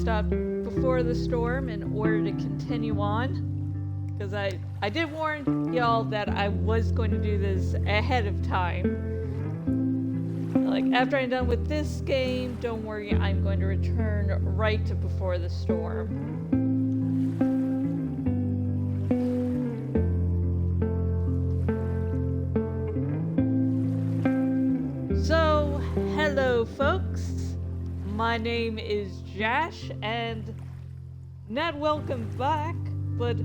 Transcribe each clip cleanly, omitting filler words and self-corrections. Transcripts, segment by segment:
stop before the storm in order to continue on. Because I did warn y'all that I was going to do this ahead of time. Like, after I'm done with this game, don't worry, I'm going to return right to Before the Storm. So, hello folks, my name is Jash, and not welcome back, but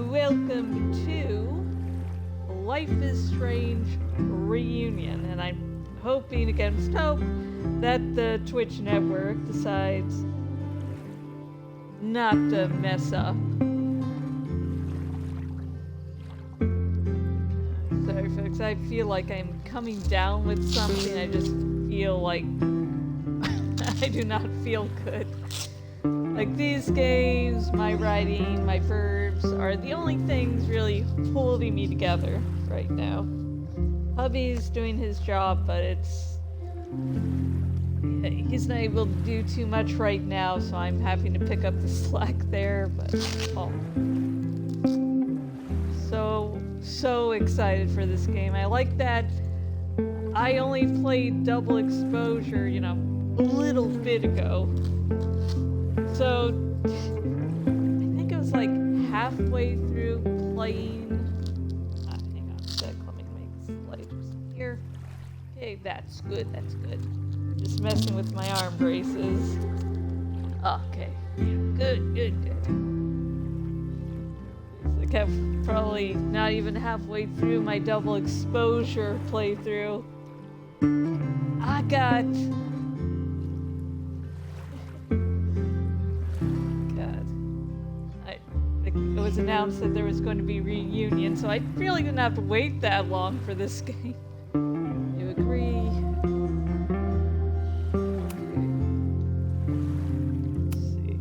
welcome to Life is Strange Reunion, and I'm hoping against hope that the Twitch network decides not to mess up. Sorry folks, I feel like I'm coming down with something. I just feel like I do not feel good. Like, these games, my writing, my verbs are the only things really holding me together right now. Hubby's doing his job, but he's not able to do too much right now, so I'm having to pick up the slack there, but so excited for this game. I like that I only played Double Exposure, you know, a little bit ago. So, I think it was like halfway through playing. Hang on a sec, let me make sliders here. Okay, that's good, that's good. Just messing with my arm braces. Okay, good. It's like I'm probably not even halfway through my Double Exposure playthrough. I got... It was announced that there was going to be a reunion, so I really didn't have to wait that long for this game. You agree? Let's see.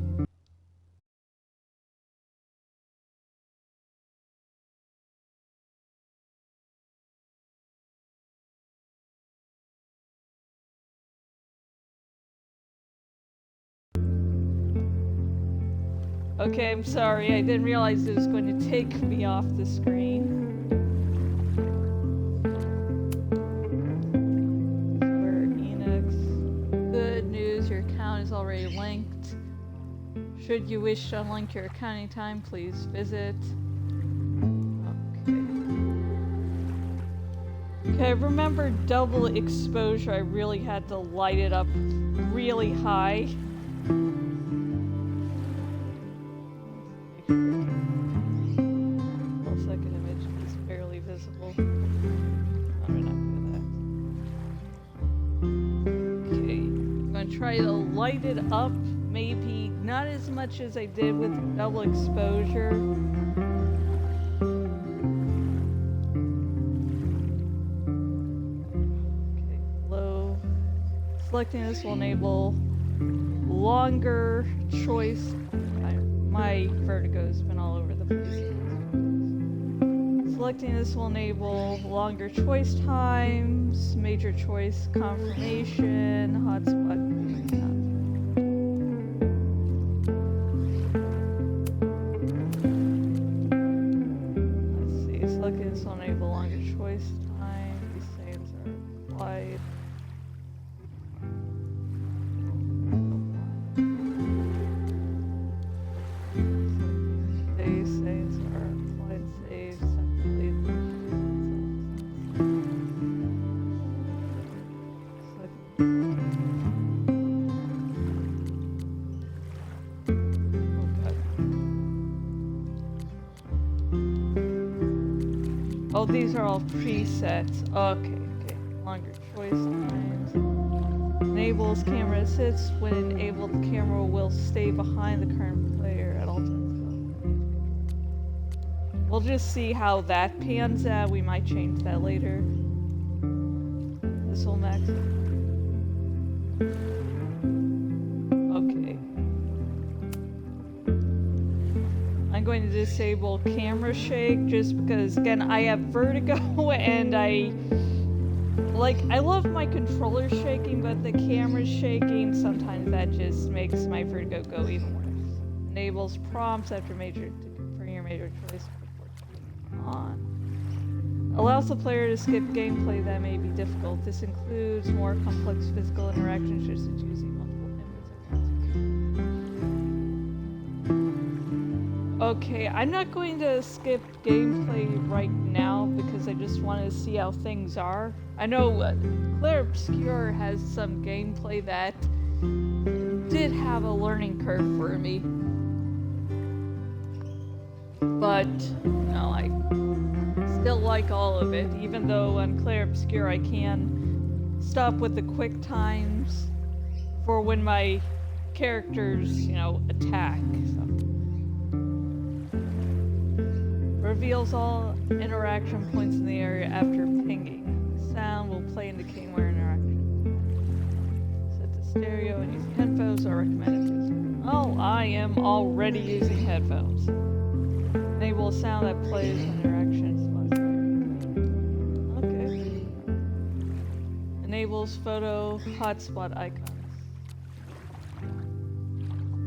Okay, I'm sorry. I didn't realize it was going to take me off the screen. Square Enix. Good news, your account is already linked. Should you wish to unlink your account anytime, please visit. Okay, remember Double Exposure, I really had to light it up really high. Try to light it up, maybe not as much as I did with Double Exposure. Okay, low. Selecting this will enable longer choice. My vertigo's been all over the place. Selecting this will enable longer choice times, major choice confirmation, hotspot. Let's see, selecting this will enable longer choice time. These settings are applied. These settings are applied, saved separately. Oh, these are all presets. Okay. Longer choice times. Enables camera assist. When enabled, the camera will stay behind the current player at all times. We'll just see how that pans out. We might change that later. This will max. Okay. I'm going to disable camera shake just because, again, I have vertigo and Like, I love my controller shaking, but the camera's shaking. Sometimes that just makes my vertigo go even worse. Enables prompts after confirming your major choice before clicking on. Allows the player to skip gameplay that may be difficult. This includes more complex physical interactions, such as using multiple inputs. Okay, I'm not going to skip gameplay right now because I just want to see how things are. I know Claire Obscure has some gameplay that did have a learning curve for me. But, no, I still like all of it, even though on Claire Obscure I can stop with the quick times for when my characters, attack. So. Reveals all interaction points in the area after pinging. Sound will play indicating where interaction. Set to stereo and using headphones are recommended. Oh, I am already using headphones. Enable a sound that plays when interaction is selected. Okay. Enables photo hotspot icons.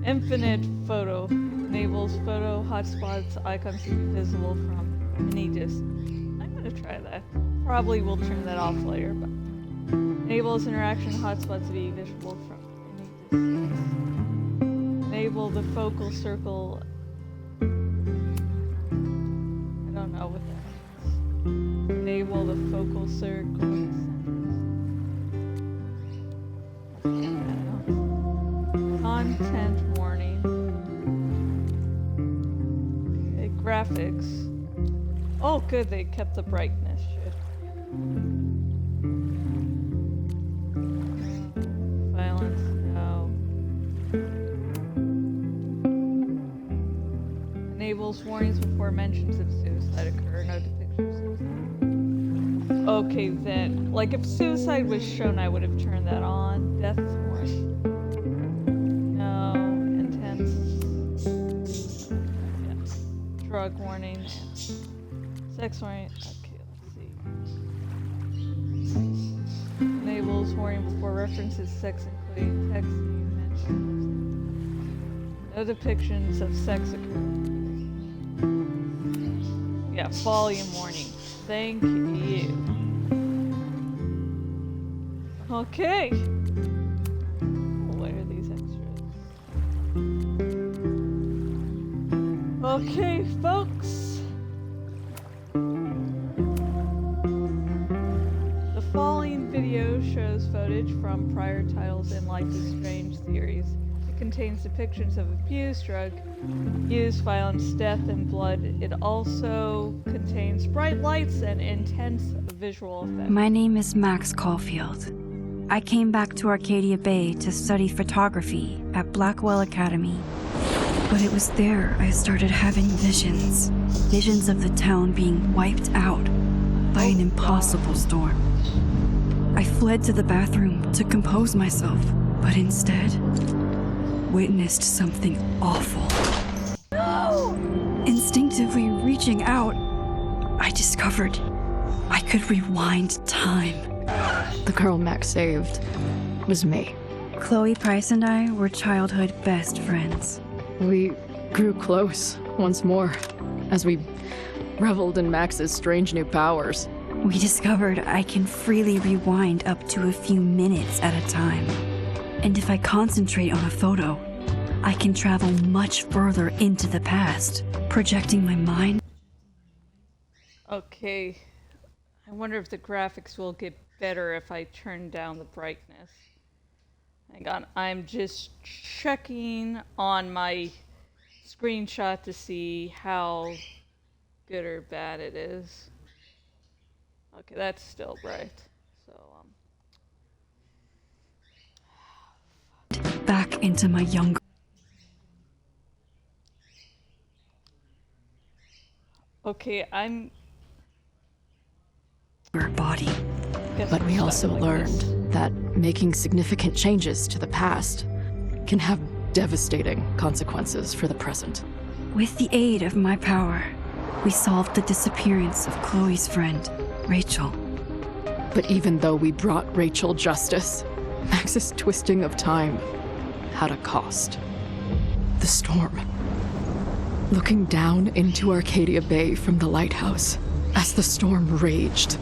Infinite photo. Enables photo hotspots icons to be visible from any distance. I'm gonna try that. Probably will turn that off later, but enables interaction hotspots to be visible from any distance. Enable the focal circle. I don't know what that means. Enable the focal circle. Content warning. Okay, graphics. Oh, good, they kept the brightness. Shit. Violence, no. Enables warnings before mentions of suicide occur. No depiction of suicide. Okay, then. Like, if suicide was shown, I would have turned that on. Death warning. No. Intense. Yeah. Drug warning. Sex warning. Okay, let's see. Enables warning before references sex, including text you mentioned. No depictions of sex occur. Yeah, volume warning. Thank you. Okay. Where are these extras? Okay, folks. The following video shows footage from prior titles in Life is Strange series. It contains depictions of abuse, drug use, violence, death, and blood. It also contains bright lights and intense visual effects. My name is Max Caulfield. I came back to Arcadia Bay to study photography at Blackwell Academy. But it was there I started having visions. Visions of the town being wiped out by an impossible storm. I fled to the bathroom to compose myself, but instead witnessed something awful. No! Instinctively reaching out, I discovered I could rewind time. The girl Max saved was me. Chloe Price and I were childhood best friends. We grew close once more as we reveled in Max's strange new powers. We discovered I can freely rewind up to a few minutes at a time. And if I concentrate on a photo, I can travel much further into the past, projecting my mind. Okay. I wonder if the graphics will get better if I turn down the brightness. Hang on, I'm just checking on my screenshot to see how good or bad it is. Okay, that's still bright. So, back into my younger okay, I'm body. But we also learned that making significant changes to the past can have devastating consequences for the present. With the aid of my power, we solved the disappearance of Chloe's friend, Rachel. But even though we brought Rachel justice, Max's twisting of time had a cost. The storm. Looking down into Arcadia Bay from the lighthouse as the storm raged,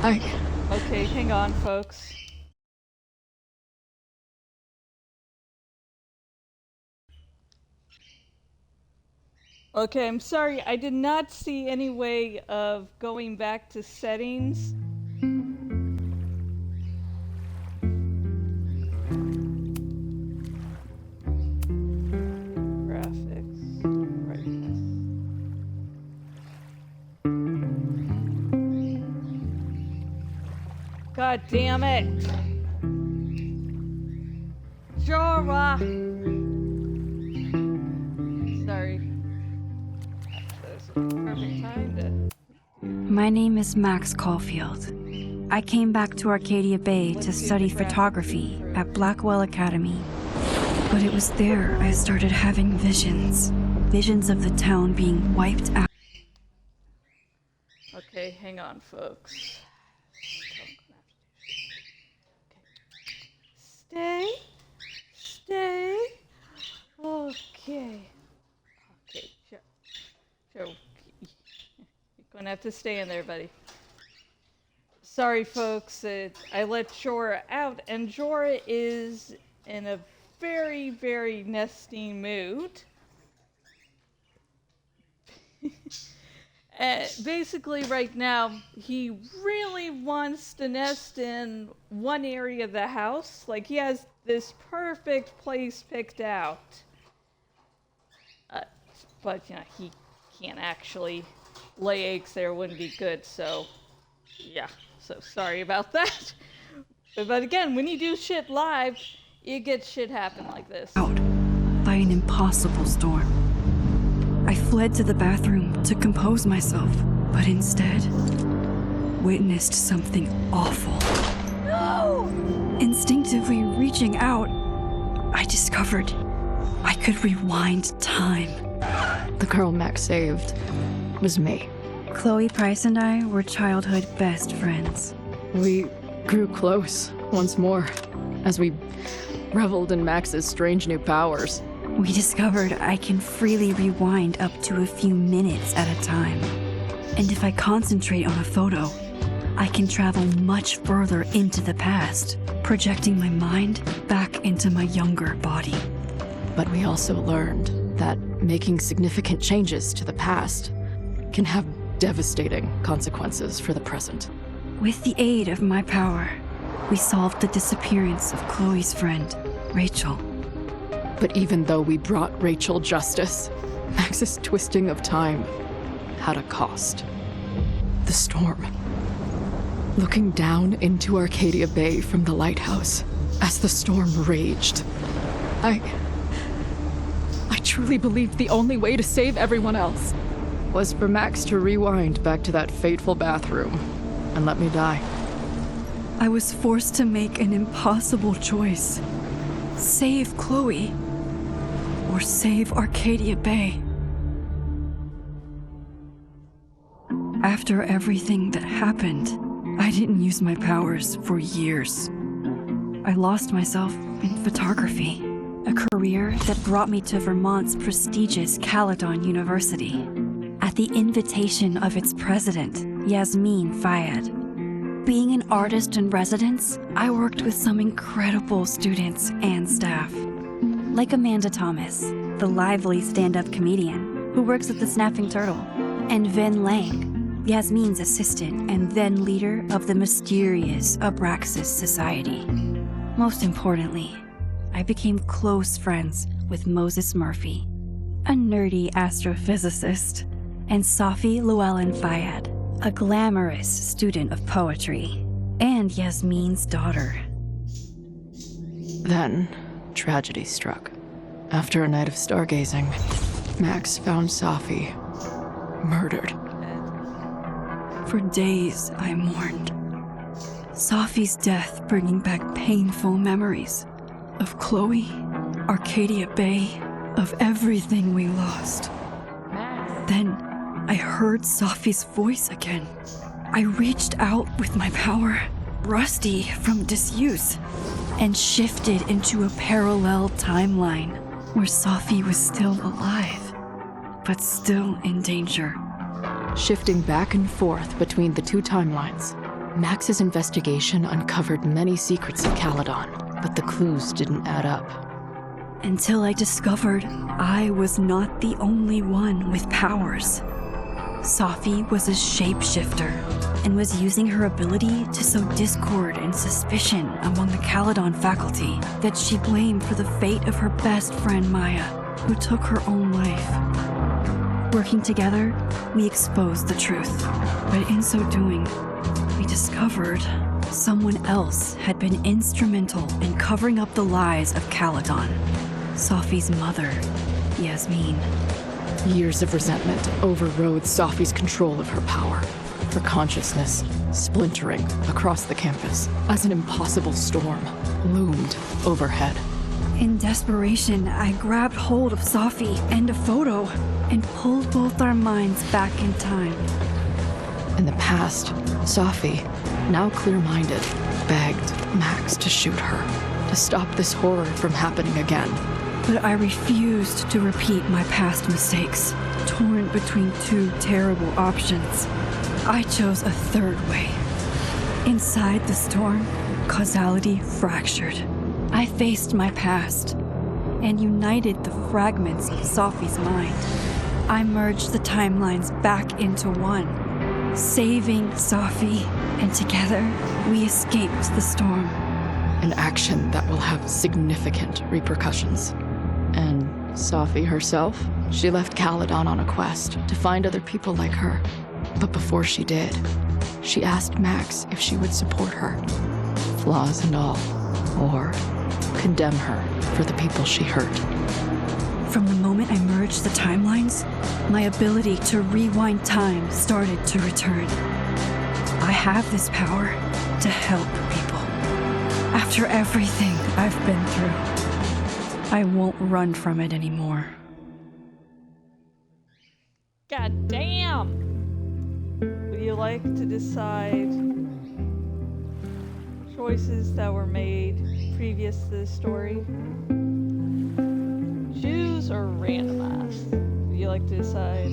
Okay, hang on, folks. Okay, I'm sorry. I did not see any way of going back to settings. Graphics. Brightness. God damn it! Jorah! Sorry. That's a perfect time to... My name is Max Caulfield. I came back to Arcadia Bay to study photography at Blackwell Academy. But it was there I started having visions. Visions of the town being wiped out. Okay, hang on, folks. Stay. Stay. Okay. Okay, Joe. Joe, you're gonna have to stay in there, buddy. Sorry, folks. I let Jorah out, and Jorah is in a very, very nesting mood. Basically, right now, he really wants to nest in one area of the house. Like, he has this perfect place picked out. But, you know, he can't actually lay eggs there. Wouldn't be good, so, yeah. So, sorry about that. But again, when you do shit live, you get shit happen like this. Out by an impossible storm. I fled to the bathroom to compose myself, but instead witnessed something awful. No! Instinctively reaching out, I discovered I could rewind time. the girl Max saved was me. Chloe Price and I were childhood best friends. We grew close once more as we reveled in Max's strange new powers. We discovered I can freely rewind up to a few minutes at a time. And if I concentrate on a photo, I can travel much further into the past, projecting my mind back into my younger body. But we also learned that making significant changes to the past can have devastating consequences for the present. With the aid of my power, we solved the disappearance of Chloe's friend, Rachel. But even though we brought Rachel justice, Max's twisting of time had a cost. The storm. Looking down into Arcadia Bay from the lighthouse as the storm raged, I truly believed the only way to save everyone else was for Max to rewind back to that fateful bathroom and let me die. I was forced to make an impossible choice. Save Chloe, or save Arcadia Bay. After everything that happened, I didn't use my powers for years. I lost myself in photography, a career that brought me to Vermont's prestigious Caledon University, at the invitation of its president, Yasmin Fayed. Being an artist in residence, I worked with some incredible students and staff, like Amanda Thomas, the lively stand-up comedian who works at the Snapping Turtle, and Vin Lang, Yasmin's assistant and then leader of the mysterious Abraxas Society. Most importantly, I became close friends with Moses Murphy, a nerdy astrophysicist, and Safi Llewellyn Fayed, a glamorous student of poetry, and Yasmin's daughter. Then, tragedy struck. After a night of stargazing, Max found Safi murdered. For days, I mourned. Safi's death bringing back painful memories of Chloe, Arcadia Bay, of everything we lost. Then I heard Safi's voice again. I reached out with my power, rusty from disuse, and shifted into a parallel timeline where Safi was still alive, but still in danger. Shifting back and forth between the two timelines, Max's investigation uncovered many secrets of Caledon, but the clues didn't add up. Until I discovered I was not the only one with powers. Safi was a shapeshifter and was using her ability to sow discord and suspicion among the Caledon faculty that she blamed for the fate of her best friend Maya, who took her own life. Working together, we exposed the truth, but in so doing, we discovered someone else had been instrumental in covering up the lies of Caledon. Safi's mother, Yasmin. Years of resentment overrode Safi's control of her power, her consciousness splintering across the campus as an impossible storm loomed overhead. In desperation, I grabbed hold of Safi and a photo and pulled both our minds back in time. In the past, Safi, now clear-minded, begged Max to shoot her, to stop this horror from happening again. But I refused to repeat my past mistakes, torn between two terrible options. I chose a third way. Inside the storm, causality fractured. I faced my past and united the fragments of Safi's mind. I merged the timelines back into one, saving Safi, and together we escaped the storm. An action that will have significant repercussions. And Safi herself? She left Caledon on a quest to find other people like her. But before she did, she asked Max if she would support her, flaws and all, or condemn her for the people she hurt. From the moment I merged the timelines, my ability to rewind time started to return. I have this power to help people. After everything I've been through, I won't run from it anymore. God damn! Would you like to decide choices that were made previous to this story? Choose or randomize? Would you like to decide?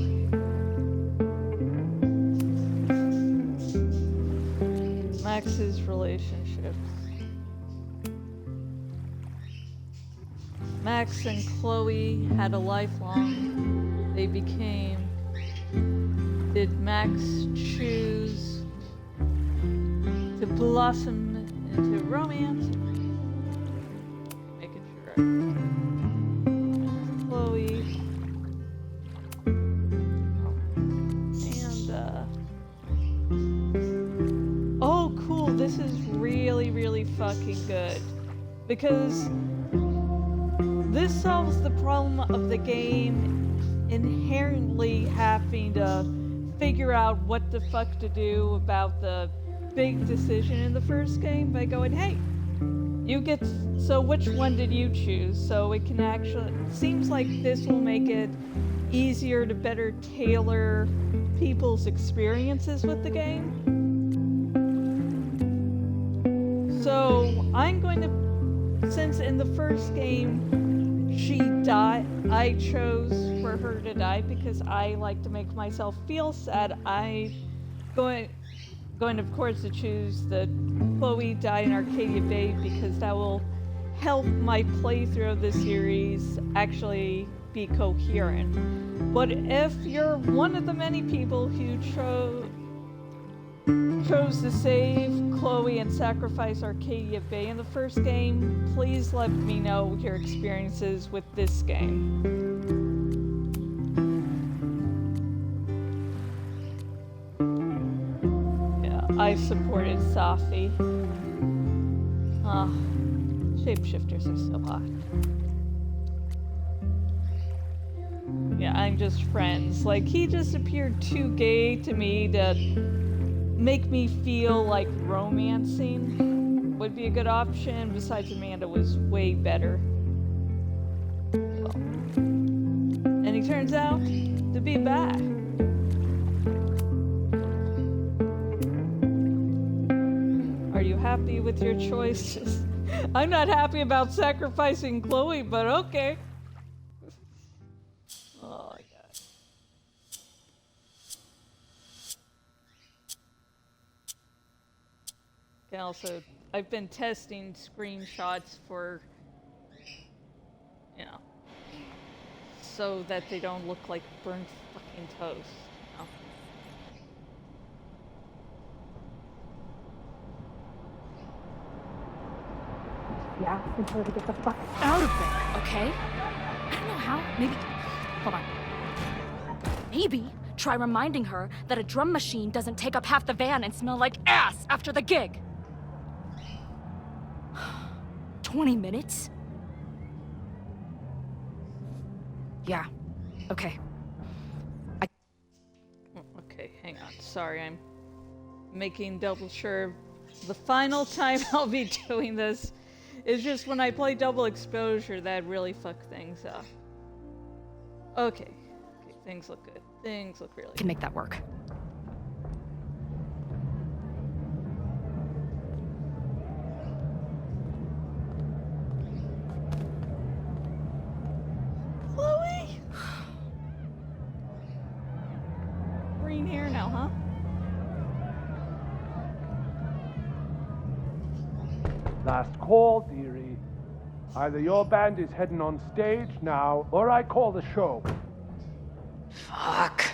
Max's relationships. Max and Chloe had a lifelong. They became. Did Max choose to blossom into romance? Making sure. Chloe. And, oh, cool. This is really, really fucking good. Because this solves the problem of the game inherently having to figure out what the fuck to do about the big decision in the first game by going, hey, you get, so which one did you choose? So it can actually, it seems like this will make it easier to better tailor people's experiences with the game. So I'm going to, since in the first game, she died. I chose for her to die because I like to make myself feel sad. I'm going of course to choose the Chloe died in Arcadia Bay because that will help my playthrough of the series actually be coherent. But if you're one of the many people who chose to save Chloe and sacrifice Arcadia Bay in the first game, please let me know your experiences with this game. Yeah, I supported Safi. Shapeshifters are so hot. Yeah, I'm just friends. Like, he just appeared too gay to me to make me feel like romancing would be a good option. Besides, Amanda was way better. So. And he turns out to be bad. with your choices. I'm not happy about sacrificing Chloe, but okay. Oh, my God. And also, I've been testing screenshots for, you know, so that they don't look like burnt fucking toast. You know? Yeah, and tell her to get the fuck out of there, okay? I don't know how. Maybe. Hold on. Maybe try reminding her that a drum machine doesn't take up half the van and smell like ass after the gig. 20 minutes? Yeah. Okay. Okay, hang on. Sorry, I'm making double sure. The final time I'll be doing this is just when I play double exposure that really fuck things up. Okay. Okay, things look good. Things look really Can make that work. Chloe? Green hair now, huh? Last call, dearie. Either your band is heading on stage now, or I call the show. Fuck.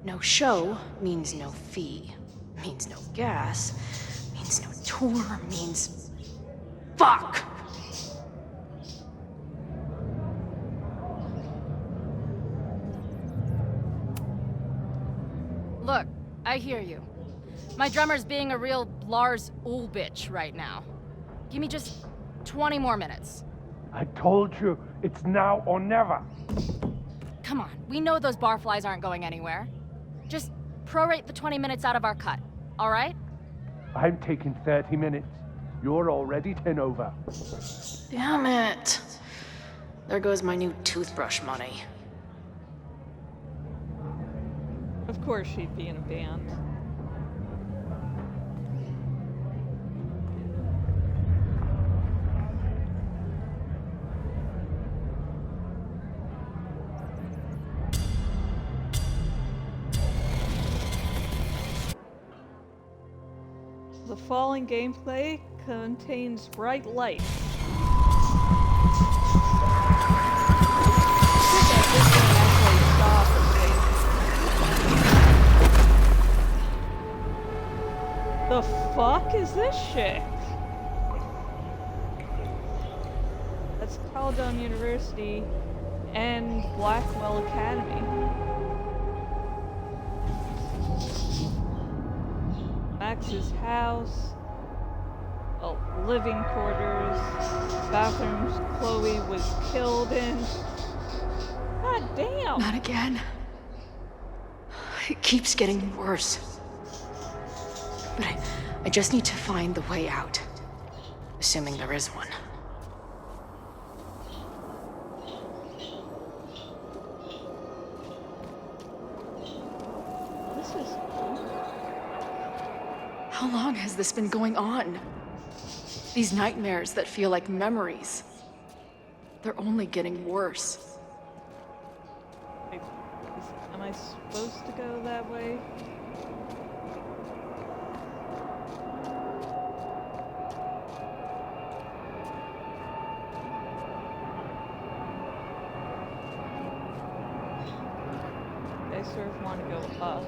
No show means no fee. Means no gas. Means no tour. Means... Fuck! Look, I hear you. My drummer's being a real Lars Ulrich right now. Give me just 20 more minutes. I told you, it's now or never. Come on, we know those barflies aren't going anywhere. Just prorate the 20 minutes out of our cut, all right? I'm taking 30 minutes. You're already 10 over. Damn it. There goes my new toothbrush money. Of course she'd be in a band. The following gameplay contains bright light. The fuck is this shit? That's Caledon University and Blackwell Academy. Max's house, living quarters, bathrooms Chloe was killed in. God damn! Not again. It keeps getting worse. But I just need to find the way out. Assuming there is one. This is cool. How long has this been going on? These nightmares that feel like memories. They're only getting worse. Wait, am I supposed to go that way? I sort of want to go up.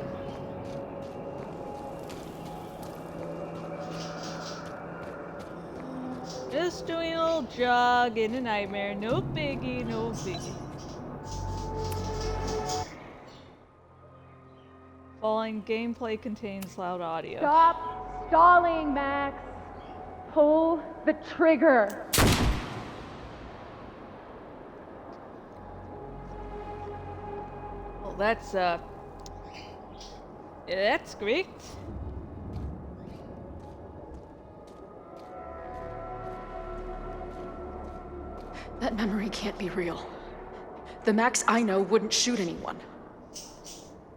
Just doing a little jog in a nightmare. No biggie, no biggie. Following gameplay contains loud audio. Stop stalling, Max. Pull the trigger. Well, that's great. That memory can't be real. The Max I know wouldn't shoot anyone.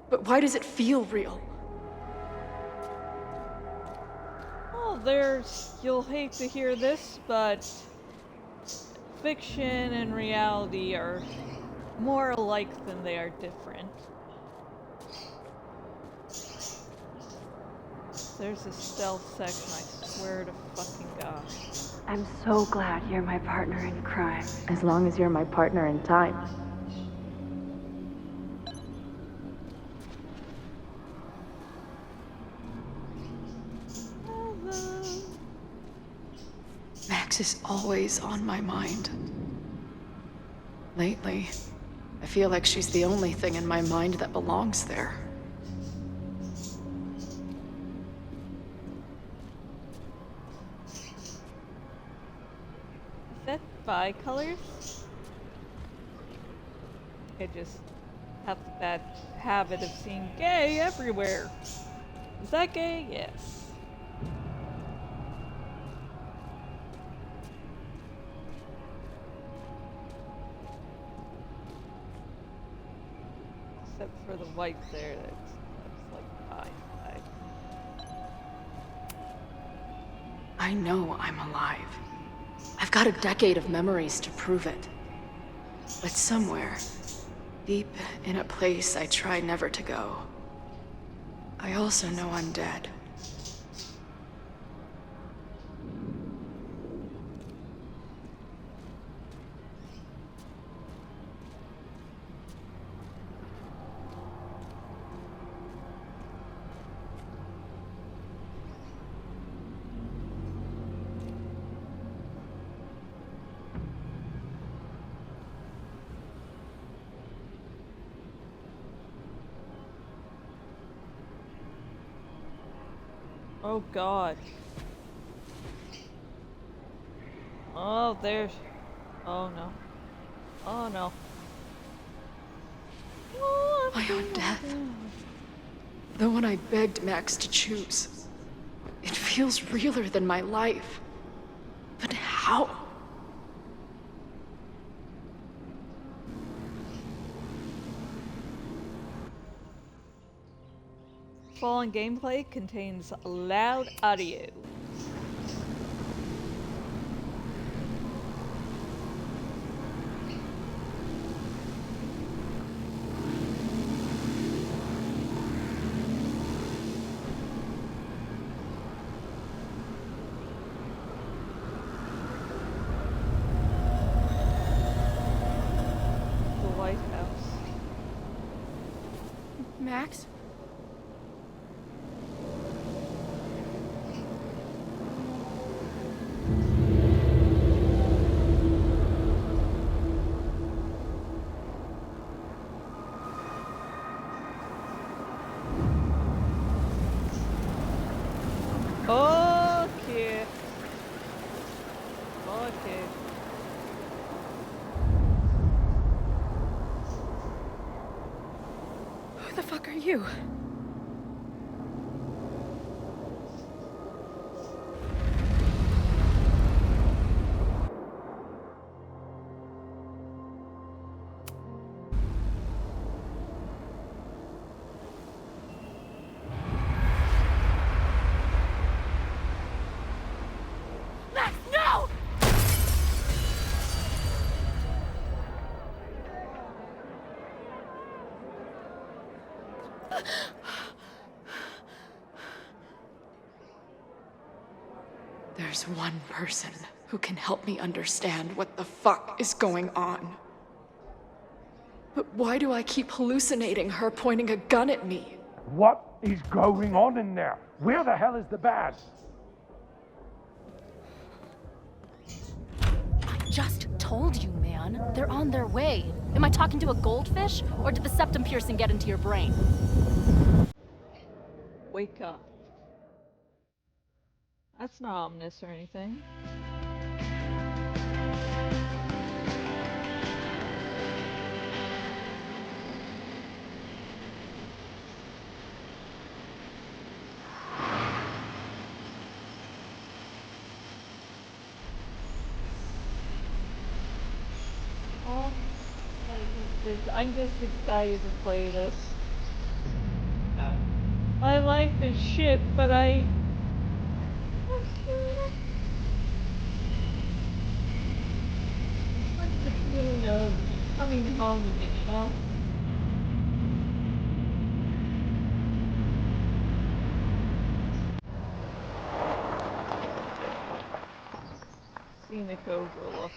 But why does it feel real? Oh, you'll hate to hear this, but fiction and reality are more alike than they are different. There's a stealth section, I swear to fucking God. I'm so glad you're my partner in crime. As long as you're my partner in time. Max is always on my mind. Lately, I feel like she's the only thing in my mind that belongs there. Is that bi-colors? I just have that habit of seeing gay everywhere. Is that gay? Yes. Except for the white there, that's like bi. I know I'm alive. I've got a decade of memories to prove it. But somewhere, deep in a place I try never to go, I also know I'm dead. Oh God. Oh, there's... Oh no. Oh no. Oh, My own death. The one I begged Max to choose. It feels realer than my life. But how? Fallen gameplay contains loud audio. The White House. Max? Okay. Okay. Who the fuck are you? Max, no! There's one person who can help me understand what the fuck is going on. But why do I keep hallucinating her pointing a gun at me? What is going on in there? Where the hell is the bad? I just told you, man. They're on their way. Am I talking to a goldfish, or did the septum piercing get into your brain? Wake up. That's not ominous or anything. Oh, I'm just excited to play this. I like this shit, but I'm Coming home, you know? Scenic overlook.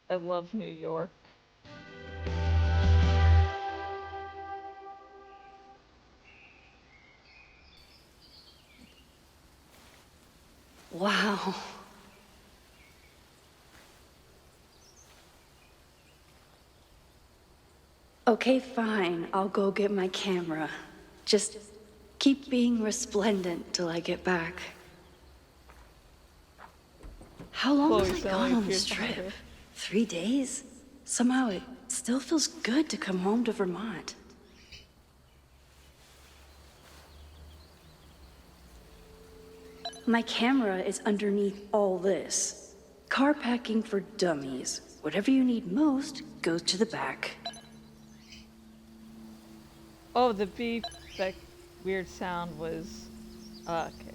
I love New York. Wow. Okay, fine. I'll go get my camera. Just keep being resplendent till I get back. How long was Chloe I Sally gone on appears this behind trip? her. 3 days? Somehow it still feels good to come home to Vermont. My camera is underneath all this. Car packing for dummies. Whatever you need most goes to the back. Oh, the beep, that weird sound was... okay.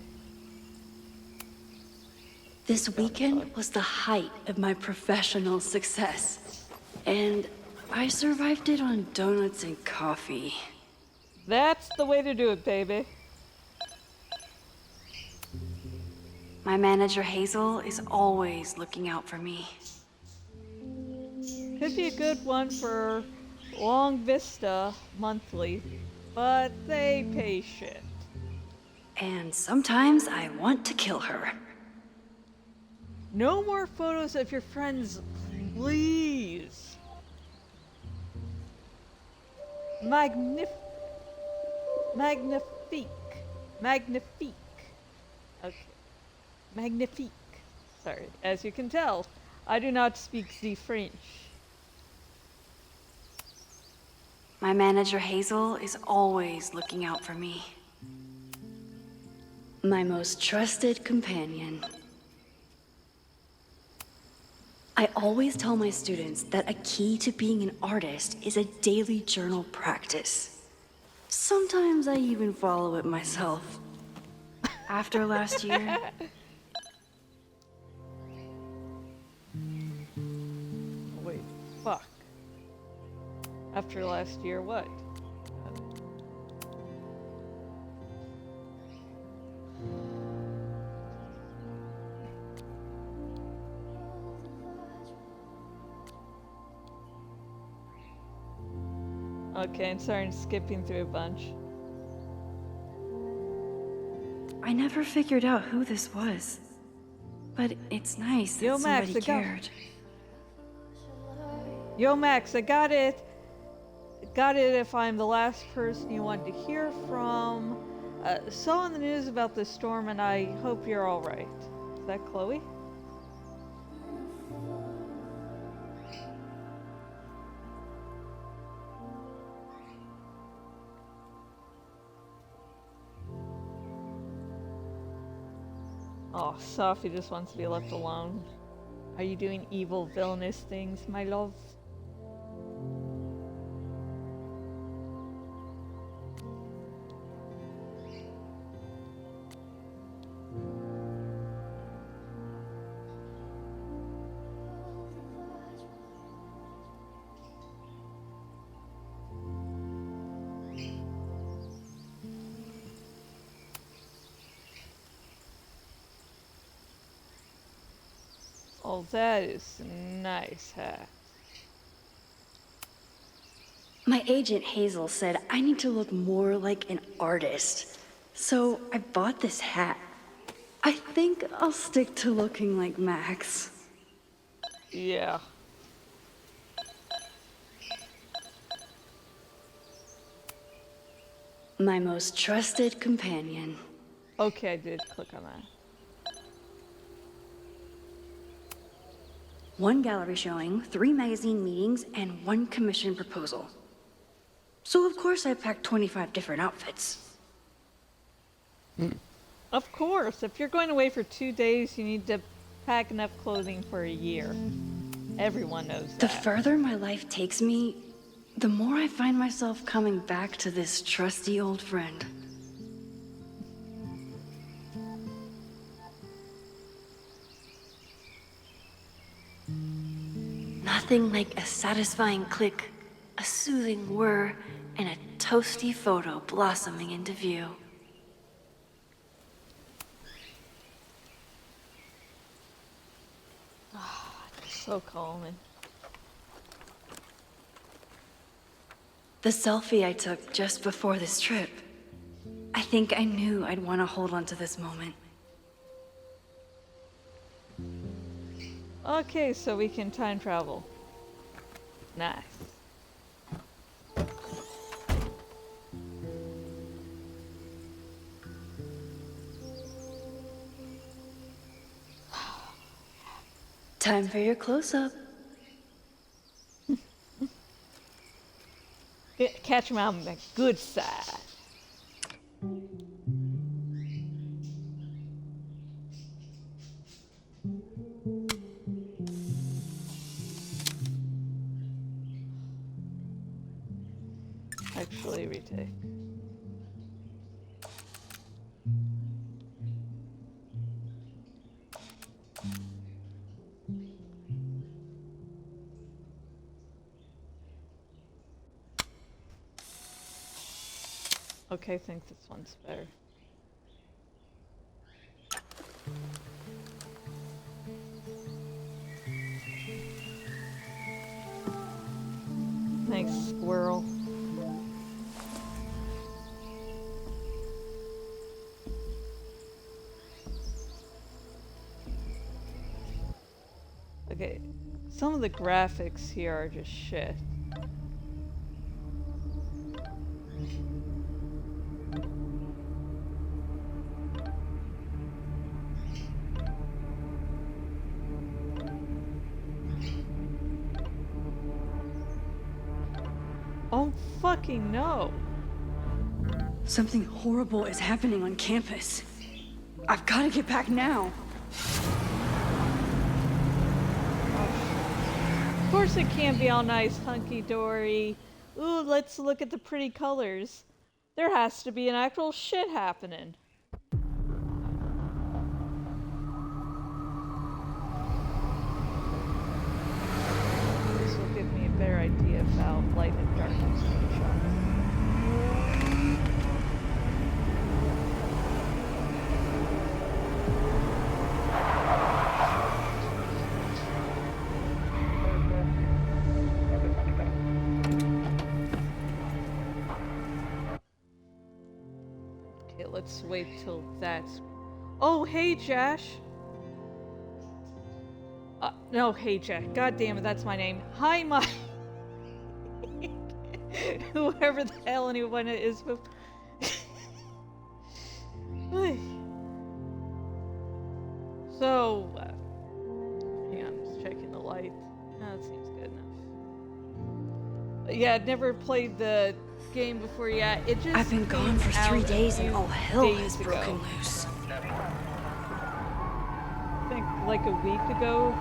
This weekend was the height of my professional success. And I survived it on donuts and coffee. That's the way to do it, baby. My manager Hazel is always looking out for me. Could be a good one for Long Vista monthly, but they pay shit. And sometimes I want to kill her. No more photos of your friends, please. Magnifique. Magnifique. Okay. Magnifique. Sorry. As you can tell, I do not speak the French. My manager Hazel is always looking out for me. My most trusted companion. I always tell my students that a key to being an artist is a daily journal practice. Sometimes I even follow it myself. After last year, Wait, fuck. After last year, what? Okay, I'm sorry, I'm skipping through a bunch. I never figured out who this was. But it's nice that Yo, Max, somebody cared. Yo, Max, I got it. Got it if I'm the last person you want to hear from. Saw in the news about the storm and I hope you're alright. Is that Chloe? Oh, Sophie just wants to be left alone. Are you doing evil, villainous things, my love? Oh, that is a nice hat. My agent Hazel said I need to look more like an artist. So I bought this hat. I think I'll stick to looking like Max. Yeah. My most trusted companion. Okay, I did click on that. One gallery showing, 3 magazine meetings, and 1 commission proposal. So of course I packed 25 different outfits. Of course, if you're going away for 2 days, you need to pack enough clothing for a year. Everyone knows The that. further my life takes me, the more I find myself coming back to this trusty old friend. Nothing like a satisfying click, a soothing whir, and a toasty photo blossoming into view. So calming. The selfie I took just before this trip. I think I knew I'd want to hold on to this moment. Okay, so we can time travel. Nice. Time for your close-up. Catch him on the good side. Actually, retake. Okay, I think this one's better. Thanks, squirrel. Okay, some of the graphics here are just shit. Oh fucking no! Something horrible is happening on campus. I've got to get back now. Of course it can't be all nice, hunky-dory. Ooh, let's look at the pretty colors. There has to be an actual shit happening. This will give me a better idea about light and darkness shots. Okay, let's wait till that's... Oh, hey, Josh! No, hey, Jack. God damn it, that's my name. Hi, Mike! Whoever the hell anyone is. So, hang on, I'm just checking the light. No, that seems good enough. But yeah, I'd never played the game before yet. It just I've been gone for came 3 out days a and few all hell days has ago. broken loose. I think like a week ago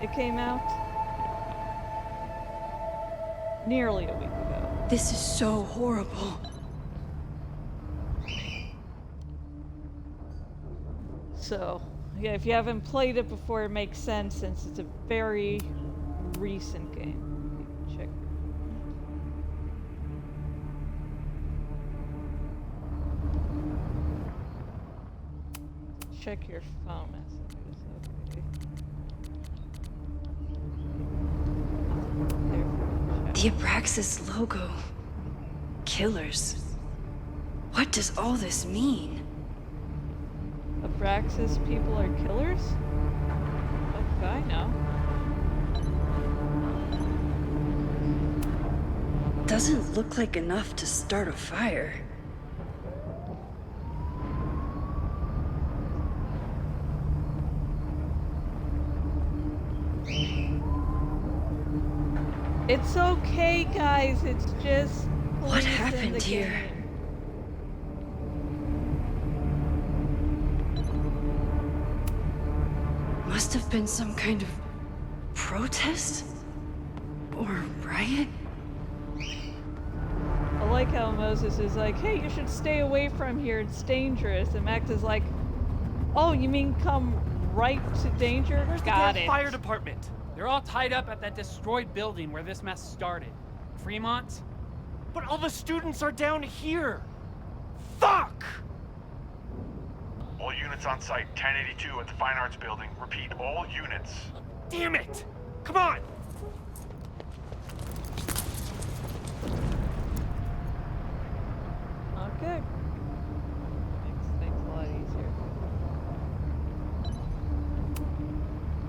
it came out. Nearly a week ago. This is so horrible. So, yeah, if you haven't played it before, it makes sense since it's a very recent game. Check. Check your phone messages. Okay. The Abraxas logo. Killers. What does all this mean? Abraxas people are killers? Okay, I know. Doesn't look like enough to start a fire. It's okay, guys. It's just What police in happened the here? game. Must have been some kind of protest? Or riot? I like how Moses is like, hey, you should stay away from here, it's dangerous. And Max is like, oh, you mean come right to danger? Where's the Got damn it. fire department? They're all tied up at that destroyed building where this mess started. Fremont? But all the students are down here! Fuck! All units on site, 1082 at the Fine Arts Building. Repeat, all units. Damn it! Come on! Okay. Makes things a lot easier.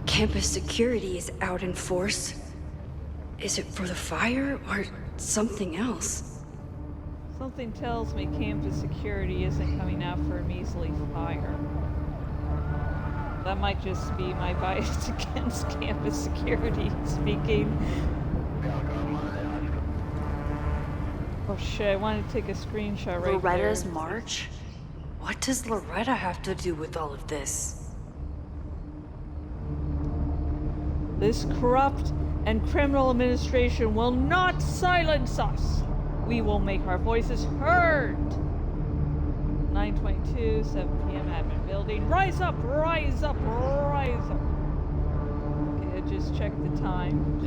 Campus security is out in force. Is it for the fire or something else? Something tells me campus security isn't coming out for a measly fire. That might just be my bias against campus security speaking. Oh shit, I wanted to take a screenshot right Loretta's there. march? What does Loretta have to do with all of this? This corrupt and criminal administration will not silence us. We will make our voices heard. 9:22, 7 p.m. admin building. Rise up, rise up, rise up. Okay, I just checked the time.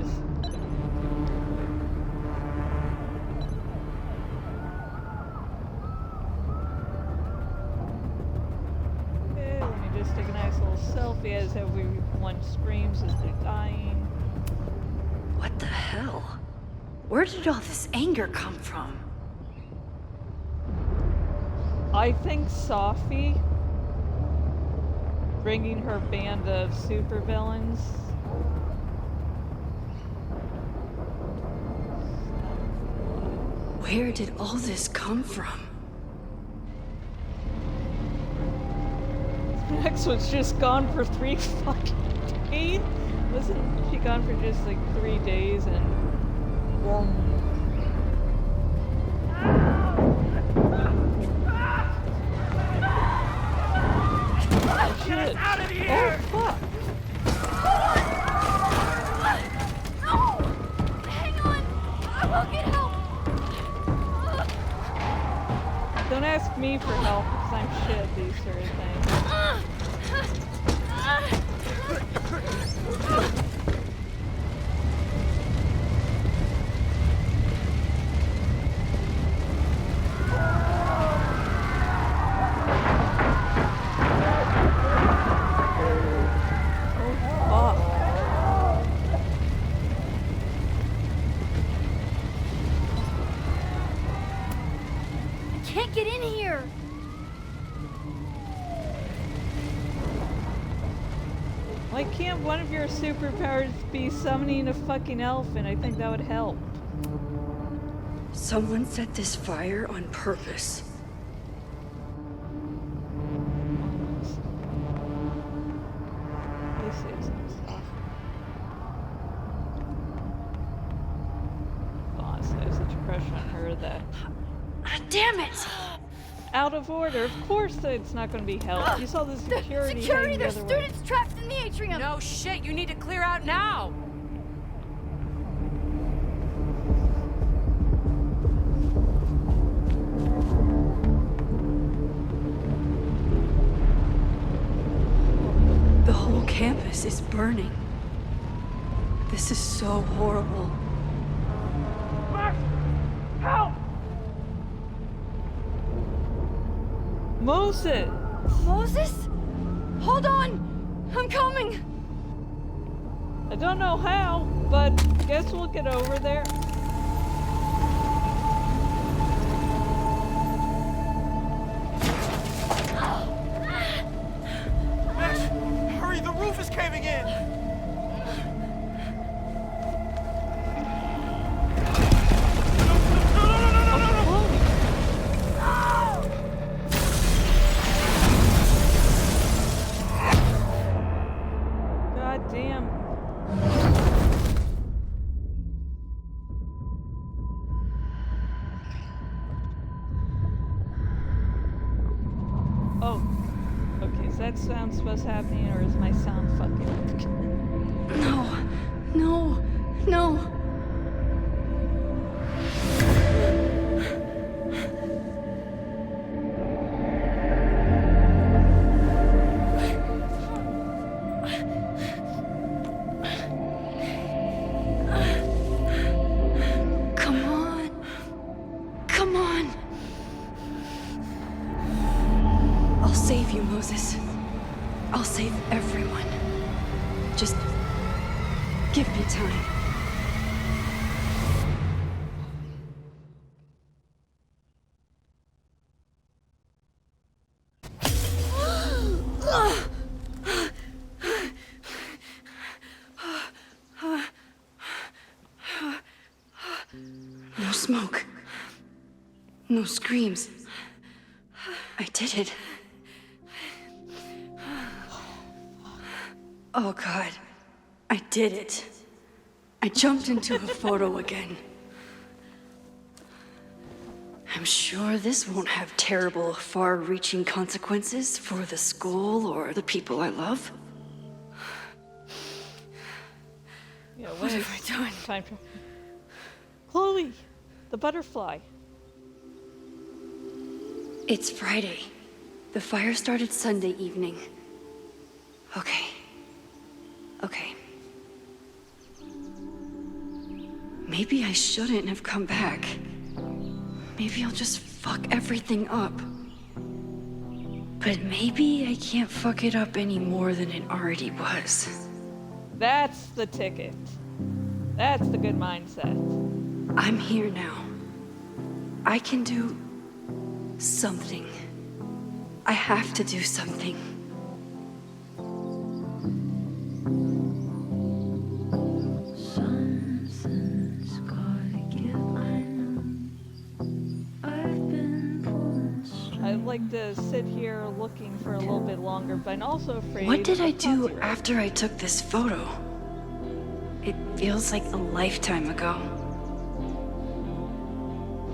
Okay, let me just take a nice little selfie as everyone screams as they're dying. What the hell? Where did all this anger come from? I think Sophie bringing her band of supervillains. Where did all this come from? Max was just gone for 3 fucking days. Wasn't she gone for just like 3 days and Get us out of here! Oh fuck! Hang on! I will get help! Don't ask me for help because I'm shit at these sort of things. I can't get in here! Why can't one of your superpowers be summoning a fucking elephant? I think that would help. Someone set this fire on purpose. They say some stuff. Honestly, I have such a crush on her that Damn it! out of order. Of course it's not going to be help. You saw the security. heading the There's other way. students trapped in the atrium! No shit, you need to clear out now! The whole campus is burning. This is so horrible. Max! Help! Moses! Moses? Hold on! I'm coming! I don't know how, but guess we'll get over there. Max, hurry, the roof is caving in! God damn. Oh. Okay, is that sound supposed to happen or is my sound fucking? No, No, no. Come on. Come on. I'll save you, Moses. I'll save everyone. Just give me time. No smoke. No screams. I did it. Oh God, I did it. I jumped into a photo again. I'm sure this won't have terrible, far-reaching consequences for the school or the people I love. Yeah, What have I done? Time to... Chloe, the butterfly. It's Friday. The fire started Sunday evening. Okay. Maybe I shouldn't have come back. Maybe I'll just fuck everything up. But maybe I can't fuck it up any more than it already was. That's the ticket. That's the good mindset. I'm here now. I can do something. I have to do something. I'd like to sit here looking for a little bit longer, but I'm also afraid. What did of I the do copyright. after I took this photo? It feels like a lifetime ago.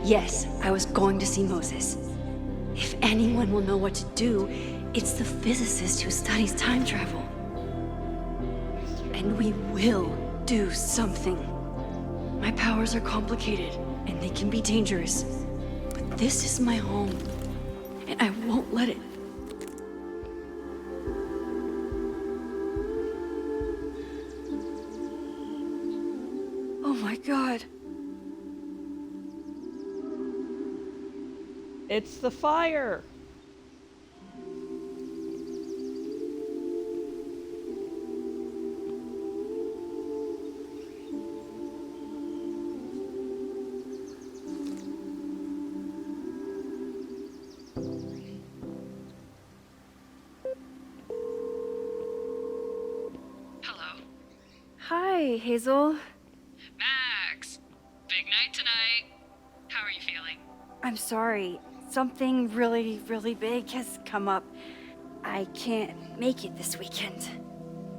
Yes, I was going to see Moses. If anyone will know what to do, it's the physicist who studies time travel. And we will do something. My powers are complicated, and they can be dangerous. But this is my home, and I won't let it. Oh my God. It's the fire. Hello. Hi, Hazel. Max! Big night tonight. How are you feeling? I'm sorry. Something really, really big has come up. I can't make it this weekend.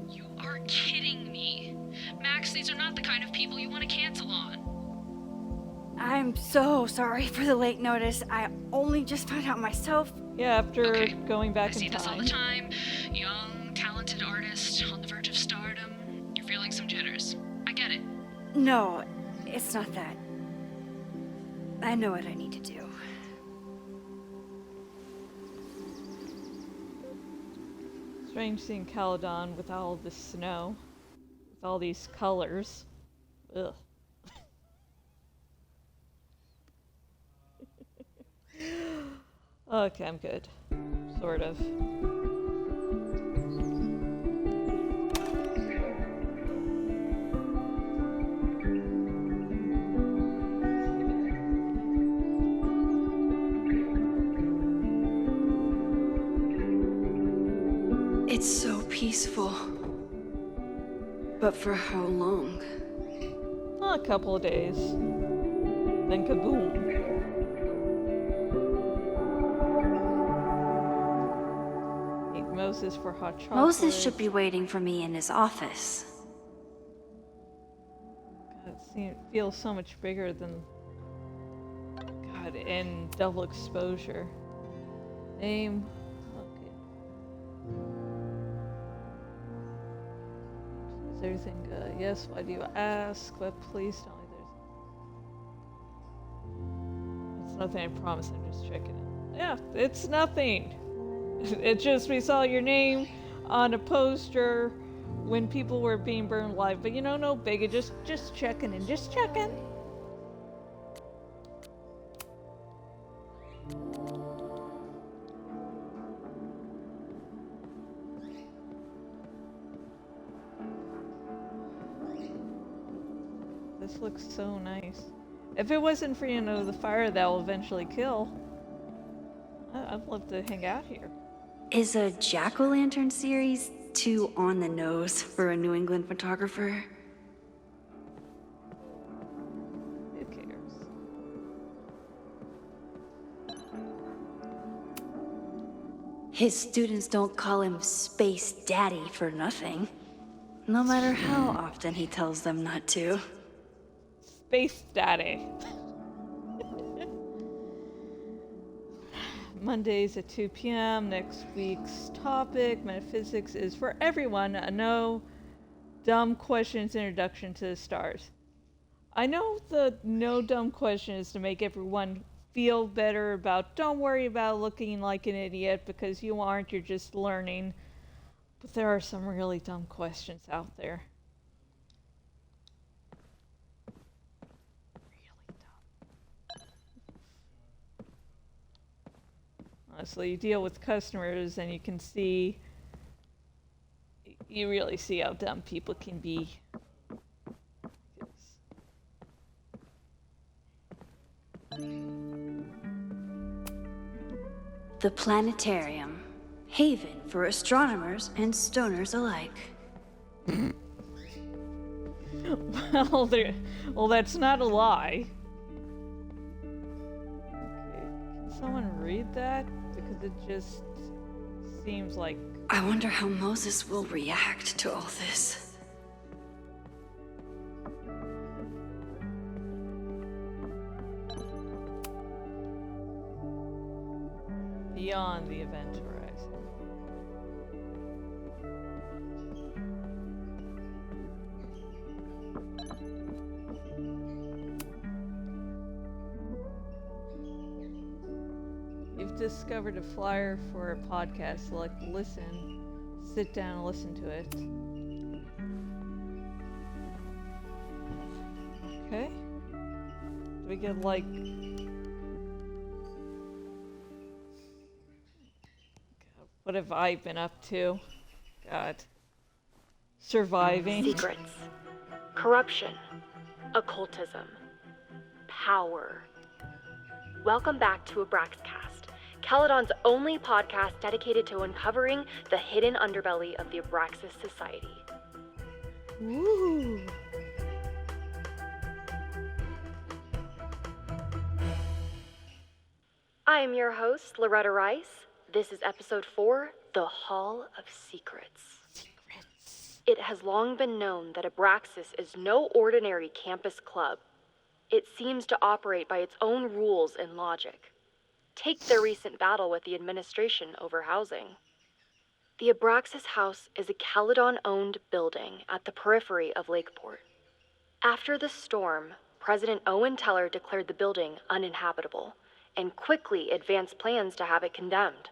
You are kidding me. Max, these are not the kind of people you want to cancel on. I'm so sorry for the late notice. I only just found out myself. Yeah, after Okay. going back I see in this all the time. time. Young, talented artist on the verge of stardom. You're feeling some jitters. I get it. No, it's not that. I know what I need to do. Strange seeing Caledon with all this snow, with all these colors. Ugh. Okay, I'm good. Sort of. It's so peaceful. But for how long? A couple of days. Then kaboom. Need Moses for hot chocolate. Moses should be waiting for me in his office. God, it feels so much bigger than. God, in double exposure. Name. Okay. Is everything good? Yes, why do you ask? But please tell me it's nothing, I promise, I'm just checking it. Yeah, it's nothing. It's just we saw your name on a poster when people were being burned alive, but no biggie, just checking in, just checking. This looks so nice. If it wasn't for, the fire that will eventually kill, I'd love to hang out here. Is a jack-o'-lantern series too on the nose for a New England photographer? Who cares? His students don't call him Space Daddy for nothing. No matter how often he tells them not to. Space Daddy. Mondays at 2 p.m. Next week's topic, metaphysics, is for everyone. A no dumb questions introduction to the stars. I know the no dumb question is to make everyone feel better about, don't worry about looking like an idiot because you aren't, you're just learning. But there are some really dumb questions out there. So you deal with customers and you can see, you really see how dumb people can be. The planetarium, haven for astronomers and stoners alike. Well, that's not a lie. Okay, can someone read that? Because it just seems like... I wonder how Moses will react to all this. Beyond the event horizon. You've discovered a flyer for a podcast. Select listen. Sit down and listen to it. Okay. Do we get like... God, what have I been up to? God. Surviving. Secrets. Corruption. Occultism. Power. Welcome back to Abraxcast, Caledon's only podcast dedicated to uncovering the hidden underbelly of the Abraxas Society. Ooh. I am your host, Loretta Rice. This is episode 4, The Hall of Secrets. It has long been known that Abraxas is no ordinary campus club. It seems to operate by its own rules and logic. Take their recent battle with the administration over housing. The Abraxas House is a Caledon-owned building at the periphery of Lakeport. After the storm, President Owen Teller declared the building uninhabitable and quickly advanced plans to have it condemned.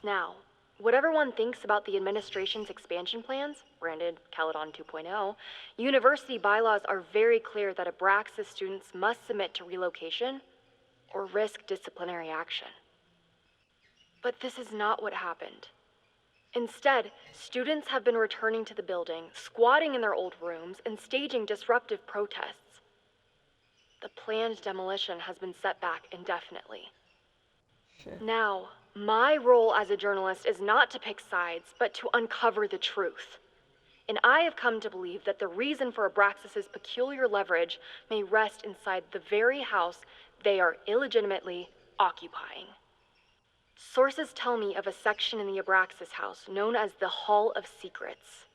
Now, whatever one thinks about the administration's expansion plans, branded Caledon 2.0, university bylaws are very clear that Abraxas students must submit to relocation or risk disciplinary action. But this is not what happened. Instead, students have been returning to the building, squatting in their old rooms, and staging disruptive protests. The planned demolition has been set back indefinitely. Shit. Now, my role as a journalist is not to pick sides, but to uncover the truth. And I have come to believe that the reason for Abraxas's peculiar leverage may rest inside the very house they are illegitimately occupying. Sources tell me of a section in the Abraxas house known as the Hall of Secrets.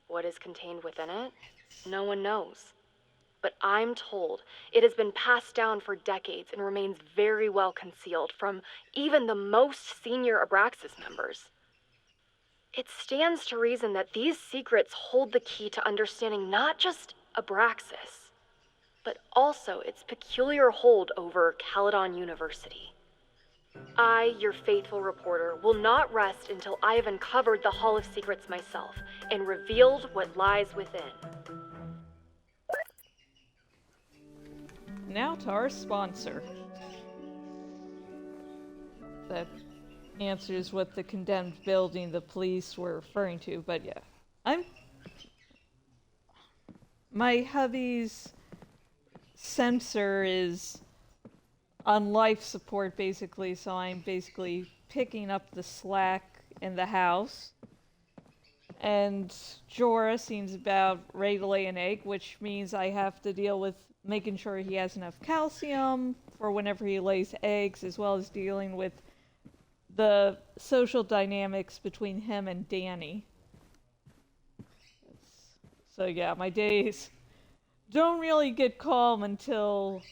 What is contained within it? No one knows. But I'm told it has been passed down for decades and remains very well concealed from even the most senior Abraxas members. It stands to reason that these secrets hold the key to understanding not just Abraxas, but also its peculiar hold over Caledon University. I, your faithful reporter, will not rest until I have uncovered the Hall of Secrets myself and revealed what lies within. Now to our sponsor. That answers what the condemned building the police were referring to, but yeah. My hubby's sensor is on life support basically, so I'm basically picking up the slack in the house. And Jorah seems about ready to lay an egg, which means I have to deal with making sure he has enough calcium for whenever he lays eggs, as well as dealing with the social dynamics between him and Danny. So yeah, my days don't really get calm until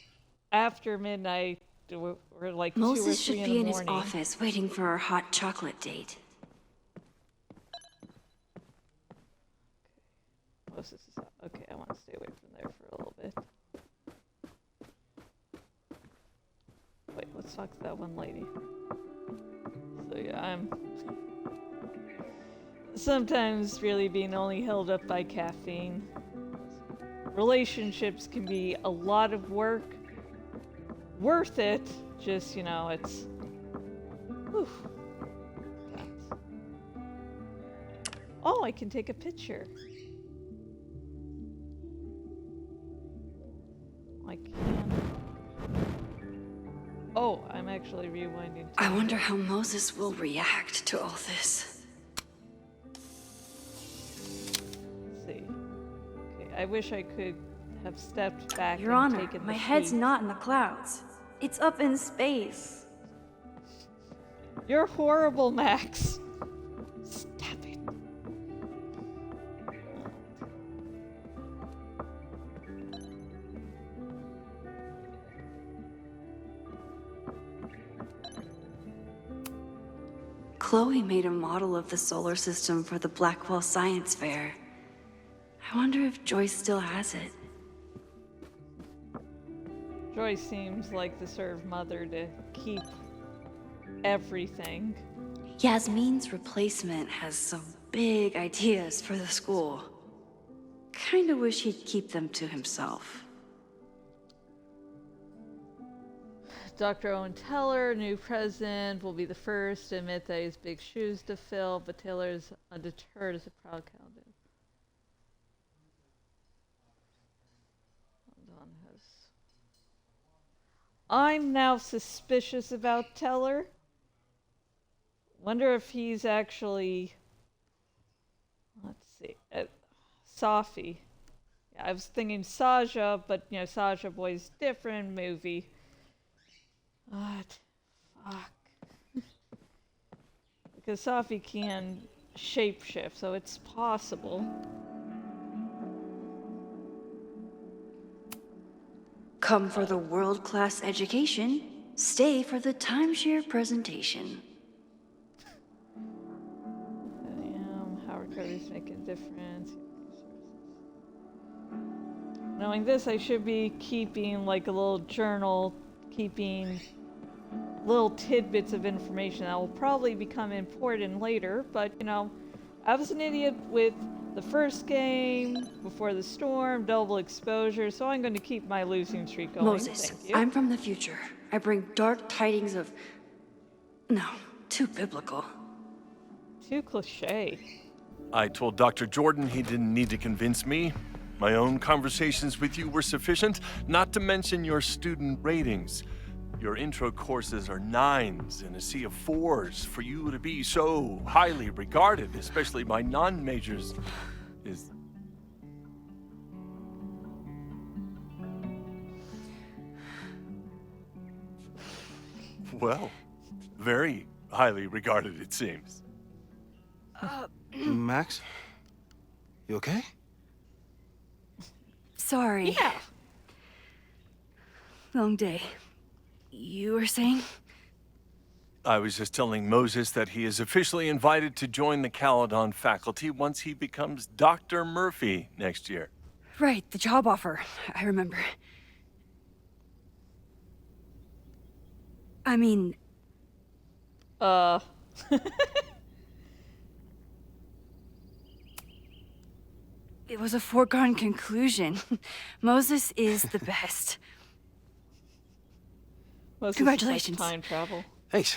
after midnight, or like Moses 2 or 3 should in be the in his morning. office waiting for our hot chocolate date. Moses is out. Okay, I want to stay away from there for a little bit. Wait, let's talk to that one lady. So yeah, I'm sometimes really being only held up by caffeine. Relationships can be a lot of work. Worth it, just, you know, it's... Whew. Oh, I can take a picture. I can. Oh, I'm actually rewinding. I wonder how Moses will react to all this. Let's see. Okay, I wish I could have stepped back Your and Honor, taken my the head's seat. not in the clouds. It's up in space. You're horrible, Max. Stop it. Chloe made a model of the solar system for the Blackwell Science Fair. I wonder if Joyce still has it. Joyce seems like the sort of mother to keep everything. Yasmin's replacement has some big ideas for the school. Kinda wish he'd keep them to himself. Dr. Owen Teller, new president, will be the first to admit that he has big shoes to fill, but Taylor is undeterred as a proud candidate. I'm now suspicious about Teller. Wonder if he's actually... Let's see. Safi. Yeah, I was thinking Saja, but, you know, Saja Boy's different movie. What? Fuck. Because Safi can shapeshift, so it's possible. Come for the world-class education, stay for the timeshare presentation. Howard Carter's making a difference. Knowing this, I should be keeping like a little journal, keeping little tidbits of information that will probably become important later, but you know, I was an idiot with the first game, Before the Storm, Double Exposure, so I'm going to keep my losing streak going. Moses, Thank you. I'm from the future. I bring dark tidings of... No, too biblical. Too cliche. I told Dr. Jordan he didn't need to convince me. My own conversations with you were sufficient, not to mention your student ratings. Your intro courses are 9s in a sea of 4s. For you to be so highly regarded, especially by non-majors, is... Well, very highly regarded, it seems. Max? You okay? Sorry. Yeah. Long day. You were saying? I was just telling Moses that he is officially invited to join the Caledon faculty once he becomes Dr. Murphy next year. Right, the job offer. I remember. I mean... It was a foregone conclusion. Moses is the best. Moses Congratulations. Time travel. Thanks.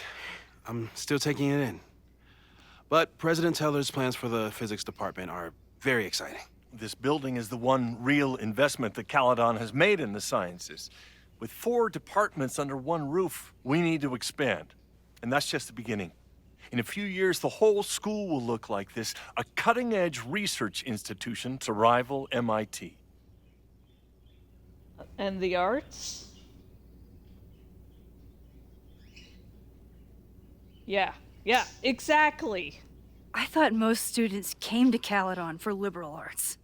I'm still taking it in. But President Teller's plans for the physics department are very exciting. This building is the one real investment that Caledon has made in the sciences. With 4 departments under one roof, we need to expand. And that's just the beginning. In a few years, the whole school will look like this, a cutting-edge research institution to rival MIT. And the arts? Yeah, exactly. I thought most students came to Caledon for liberal arts.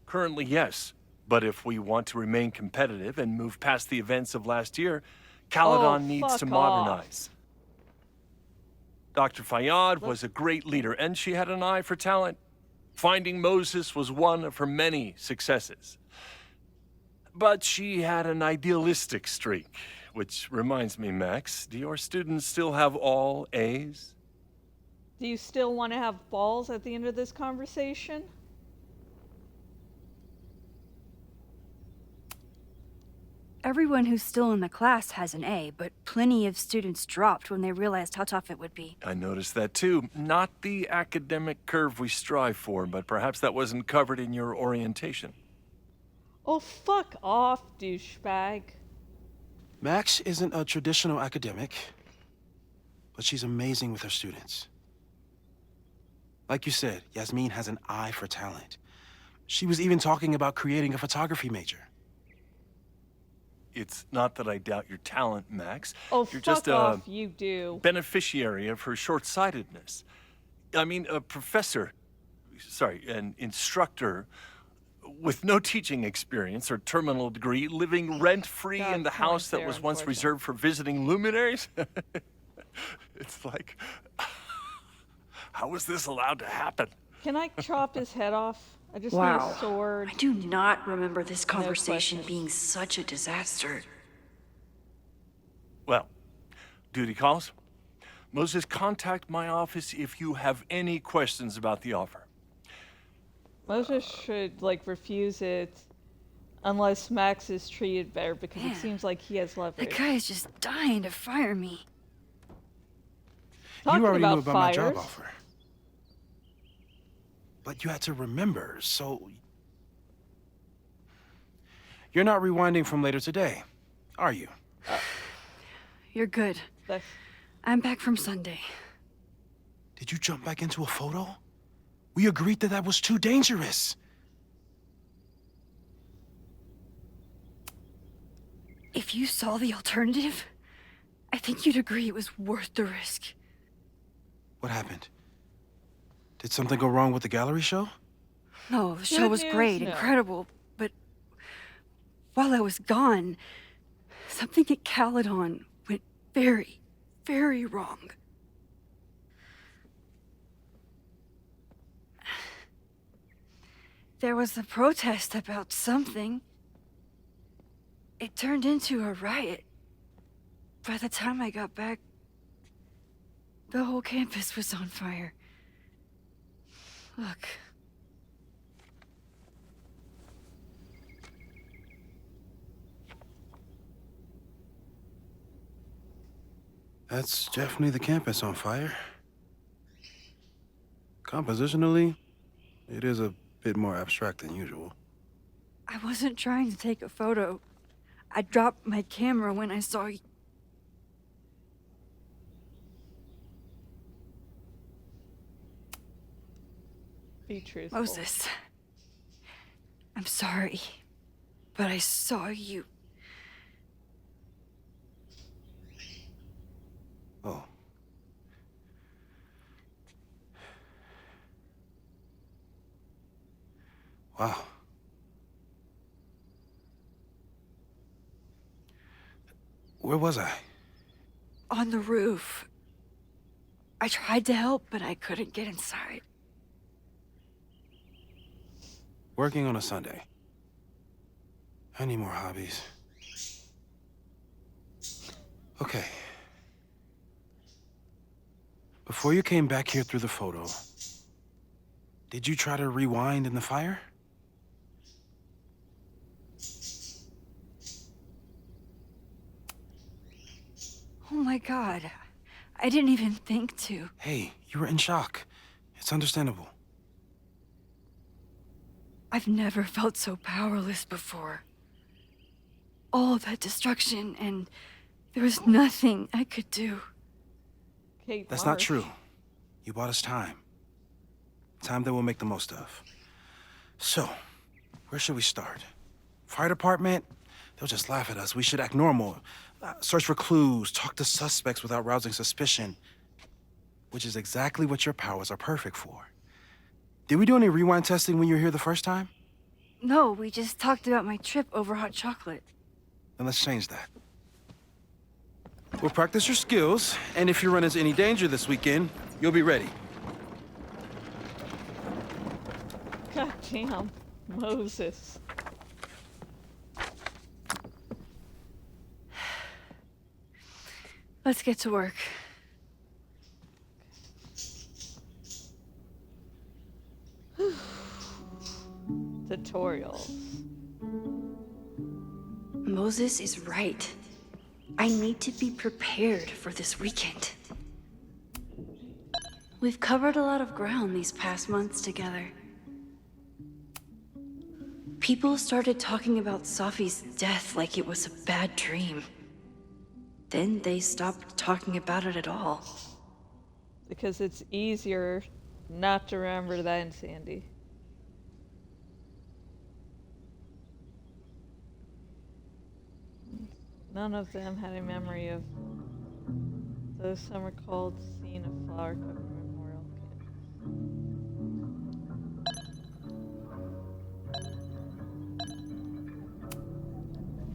Currently, yes. But if we want to remain competitive and move past the events of last year, Caledon needs to modernize. Dr. Fayyad was a great leader, and she had an eye for talent. Finding Moses was one of her many successes. But she had an idealistic streak, which reminds me, Max, do your students still have all A's? Do you still want to have balls at the end of this conversation? Everyone who's still in the class has an A, but plenty of students dropped when they realized how tough it would be. I noticed that too. Not the academic curve we strive for, but perhaps that wasn't covered in your orientation. Oh, fuck off, douchebag. Max isn't a traditional academic, but she's amazing with her students. Like you said, Yasmin has an eye for talent. She was even talking about creating a photography major. It's not that I doubt your talent, Max. Oh, You're fuck just off, you do. Beneficiary of her short-sightedness. I mean, a professor, an instructor with no teaching experience or terminal degree, living rent-free in the house that was once reserved for visiting luminaries? It's like, how was this allowed to happen? Can I chop his head off? I just Wow. need a sword. I do not remember this conversation questions. being such a disaster. Well, duty calls. Moses, contact my office if you have any questions about the offer. Moses should, refuse it unless Max is treated better, because Man, it seems like he has leverage. The guy is just dying to fire me. Talking You already about knew about my job fires. offer. But you had to remember, so... You're not rewinding from later today, are you? You're good. I'm back from Sunday. Did you jump back into a photo? We agreed that was too dangerous. If you saw the alternative, I think you'd agree it was worth the risk. What happened? Did something go wrong with the gallery show? No, the show was great, incredible, but while I was gone, something at Caledon went very, very wrong. There was a protest about something. It turned into a riot. By the time I got back, the whole campus was on fire. Look. That's definitely the campus on fire. Compositionally, it is a bit more abstract than usual. I wasn't trying to take a photo. I dropped my camera when I saw you. Be truthful. Moses. I'm sorry, but I saw you. Oh. Wow. Where was I? On the roof. I tried to help, but I couldn't get inside. Working on a Sunday. I need more hobbies. Okay. Before you came back here through the photo, did you try to rewind in the fire? Oh my god. I didn't even think to. Hey, you were in shock. It's understandable. I've never felt so powerless before. All that destruction, and there was nothing I could do. Kate That's Marsh. not true. You bought us time. Time that we'll make the most of. So, where should we start? Fire department? They'll just laugh at us. We should act normal. Search for clues, talk to suspects without rousing suspicion. Which is exactly what your powers are perfect for. Did we do any rewind testing when you were here the first time? No, we just talked about my trip over hot chocolate. Then let's change that. We'll practice your skills, and if you run into any danger this weekend, you'll be ready. God damn, Moses. Let's get to work. Tutorials. Moses is right. I need to be prepared for this weekend. We've covered a lot of ground these past months together. People started talking about Safi's death like it was a bad dream. Then they stopped talking about it at all. Because it's easier not to remember that in Sandy. None of them had a memory of those some recalled scene of flower-covered memorial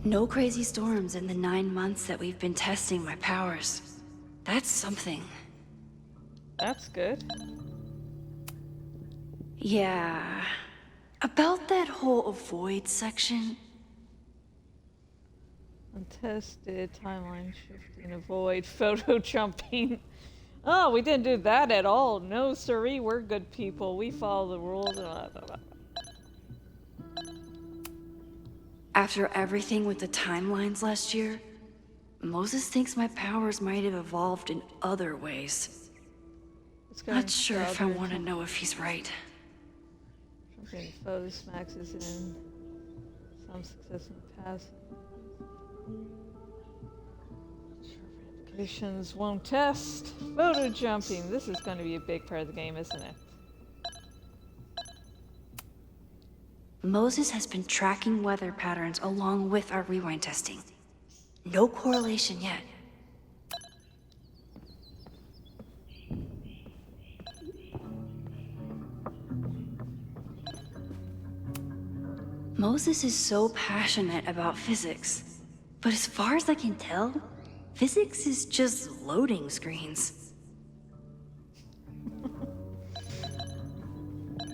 No crazy storms in the 9 months that we've been testing my powers. That's something. That's good. Yeah. About that whole avoid section. Untested, timeline shifting, avoid, photo jumping. Oh, we didn't do that at all. No, siree, we're good people. We follow the rules. After everything with the timelines last year, Moses thinks my powers might have evolved in other ways. Not sure if I want to know if he's right. Jumping photo smacks is in some success in the past. Verifications won't test. Photo jumping. This is going to be a big part of the game, isn't it? Moses has been tracking weather patterns along with our rewind testing. No correlation yet. Moses is so passionate about physics, but as far as I can tell, physics is just loading screens.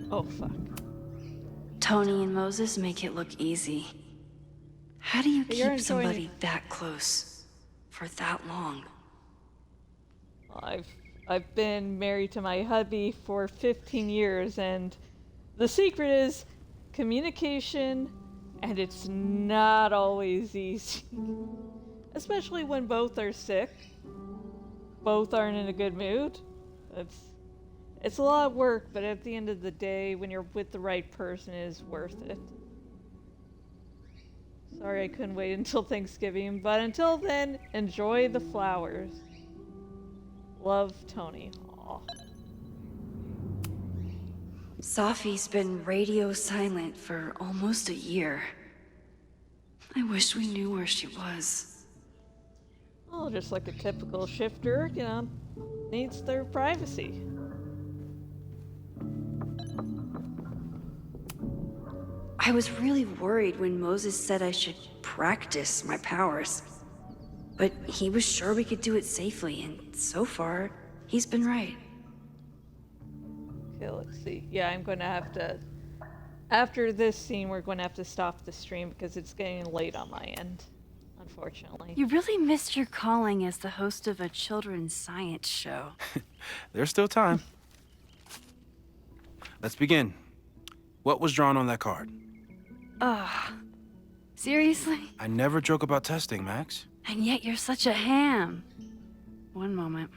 Oh, fuck. Tony and Moses make it look easy. How do you But you're keep enjoying somebody it. that close for that long? I've been married to my hubby for 15 years, and the secret is communication, and it's not always easy. Especially when both are sick. Both aren't in a good mood. It's a lot of work, but at the end of the day, when you're with the right person, it is worth it. Sorry I couldn't wait until Thanksgiving, but until then, enjoy the flowers. Love, Tony. Aw. Safi's been radio silent for almost a year. I wish we knew where she was. Oh, just like a typical shifter, you know, needs their privacy. I was really worried when Moses said I should practice my powers. But he was sure we could do it safely, and so far, He's been right. Okay, let's see. Yeah, I'm going to have to... After this scene, we're going to have to stop the stream because it's getting late on my end, unfortunately. You really missed your calling as the host of a children's science show. There's still time. Let's begin. What was drawn on that card? Ugh. Seriously? I never joke about testing, Max. And yet you're such a ham. One moment.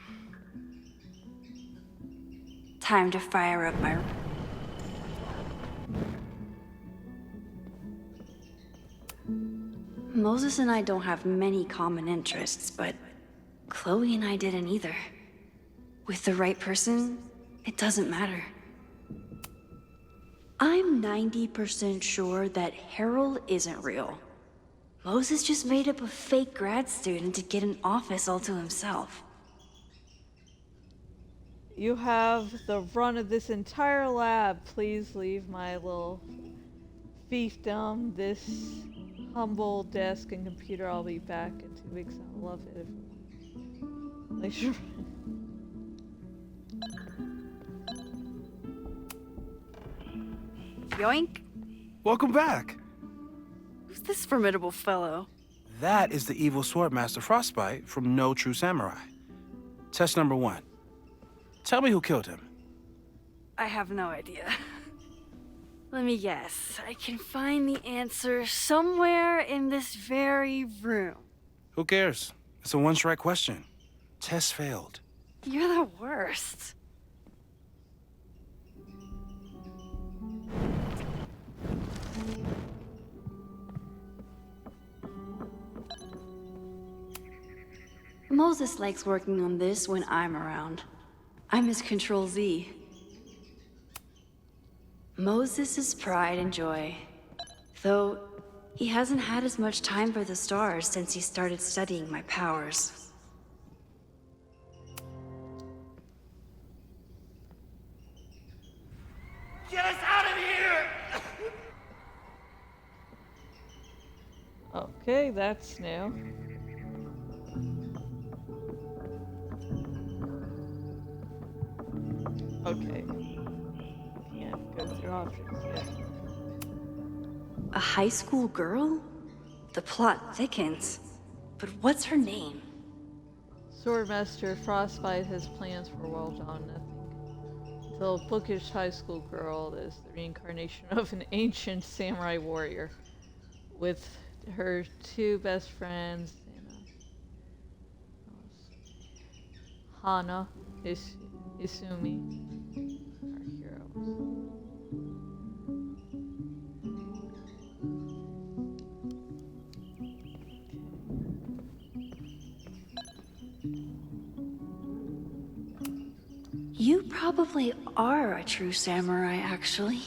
Time to fire up my... Moses and I don't have many common interests, but Chloe and I didn't either. With the right person, it doesn't matter. I'm 90% sure that Harold isn't real. Moses just made up a fake grad student to get an office all to himself. You have the run of this entire lab. Please leave my little fiefdom, this humble desk and computer. I'll be back in 2 weeks. I'll love it if... Like, sure. Yoink! Welcome back. Who's this formidable fellow? That is the evil Swordmaster Frostbite from No True Samurai. Test number 1. Tell me who killed him. I have no idea. Let me guess. I can find the answer somewhere in this very room. Who cares? It's a one-strike question. Test failed. You're the worst. Moses likes working on this when I'm around. I'm his Control Z. Moses' pride and joy. Though, he hasn't had as much time for the stars since he started studying my powers. Get us out of here! Okay, that's new. Okay. Can't go through options yet. A high school girl? The plot thickens. But what's her name? Swordmaster Frostbite has plans for well done nothing. The bookish high school girl is the reincarnation of an ancient samurai warrior with her 2 best friends, Hana, Isumi, our heroes. You probably are a true samurai, actually.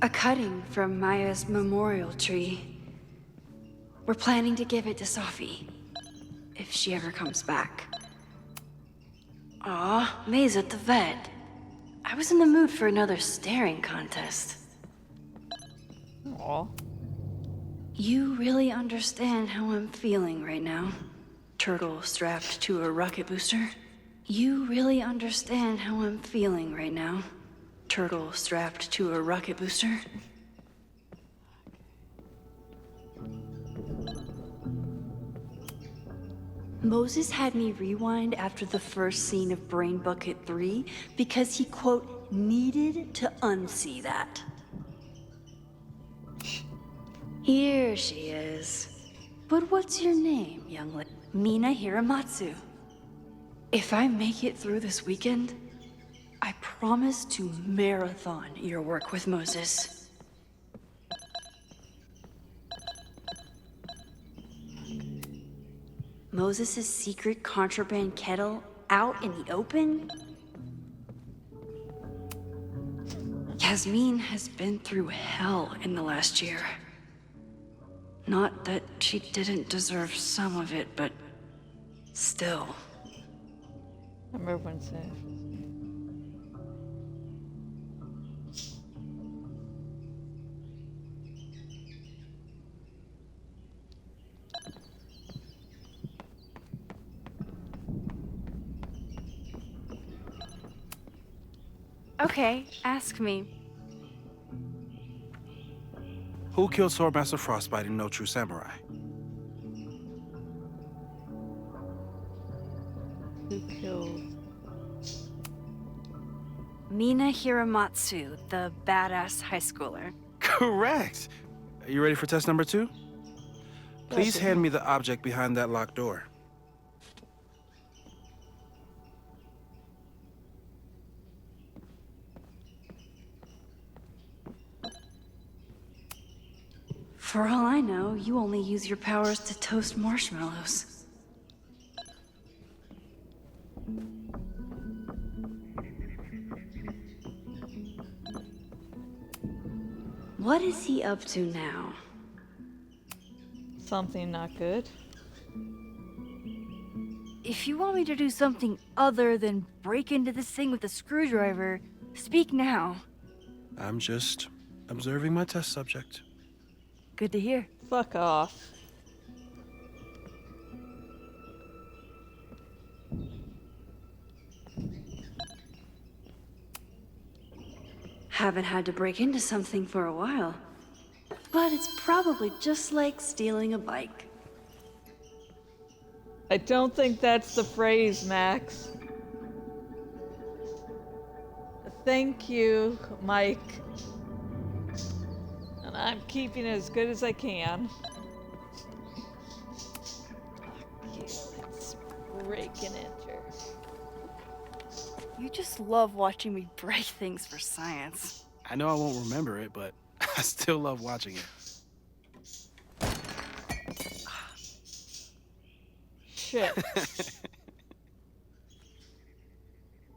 A cutting from Maya's memorial tree. We're planning to give it to Safi, if she ever comes back. Aw, May's at the vet. I was in the mood for another staring contest. Aw. You really understand how I'm feeling right now? Turtle strapped to a rocket booster? You really understand how I'm feeling right now? Turtle strapped to a rocket booster? Moses had me rewind after the first scene of Brain Bucket 3 because he, quote, needed to unsee that. Here she is. But what's your name, young lady? Mina Hiramatsu. If I make it through this weekend, I promise to marathon your work with Moses. Moses' secret contraband kettle out in the open? Yasmin has been through hell in the last year. Not that she didn't deserve some of it, but still. Remember when said. Okay, ask me. Who killed Swordmaster Frostbite in No True Samurai? Who killed? Mina Hiramatsu, the badass high schooler. Correct! Are you ready for test number 2? Please Gotcha. hand me the object behind that locked door. For all I know, you only use your powers to toast marshmallows. What is he up to now? Something not good. If you want me to do something other than break into this thing with a screwdriver, speak now. I'm just observing my test subject. Good to hear. Fuck off. Haven't had to break into something for a while. But it's probably just like stealing a bike. I don't think that's the phrase, Max. Thank you, Mike. And I'm keeping it as good as I can. Okay, let's break and enter. You just love watching me break things for science. I know I won't remember it, but I still love watching it. Shit.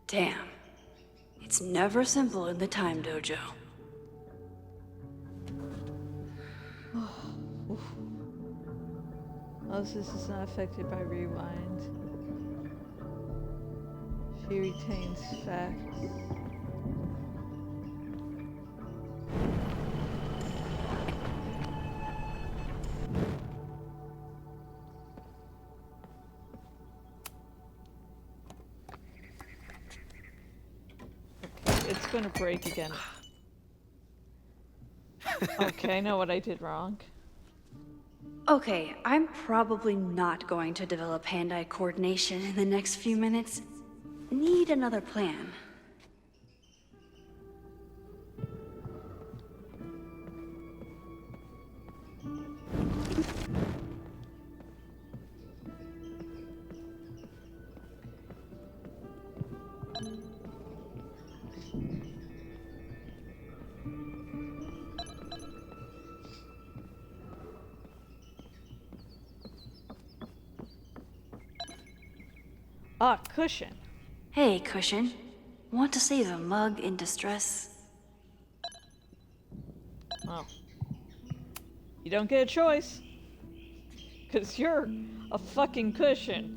Damn. It's never simple in the time dojo. Moses is not affected by rewind. She retains facts. Okay, it's gonna break again. Okay, I know what I did wrong. Okay, I'm probably not going to develop hand-eye coordination in the next few minutes. Need another plan. Ah, cushion. Hey, Cushion. Want to save a mug in distress? Oh. You don't get a choice. 'Cause you're a fucking cushion.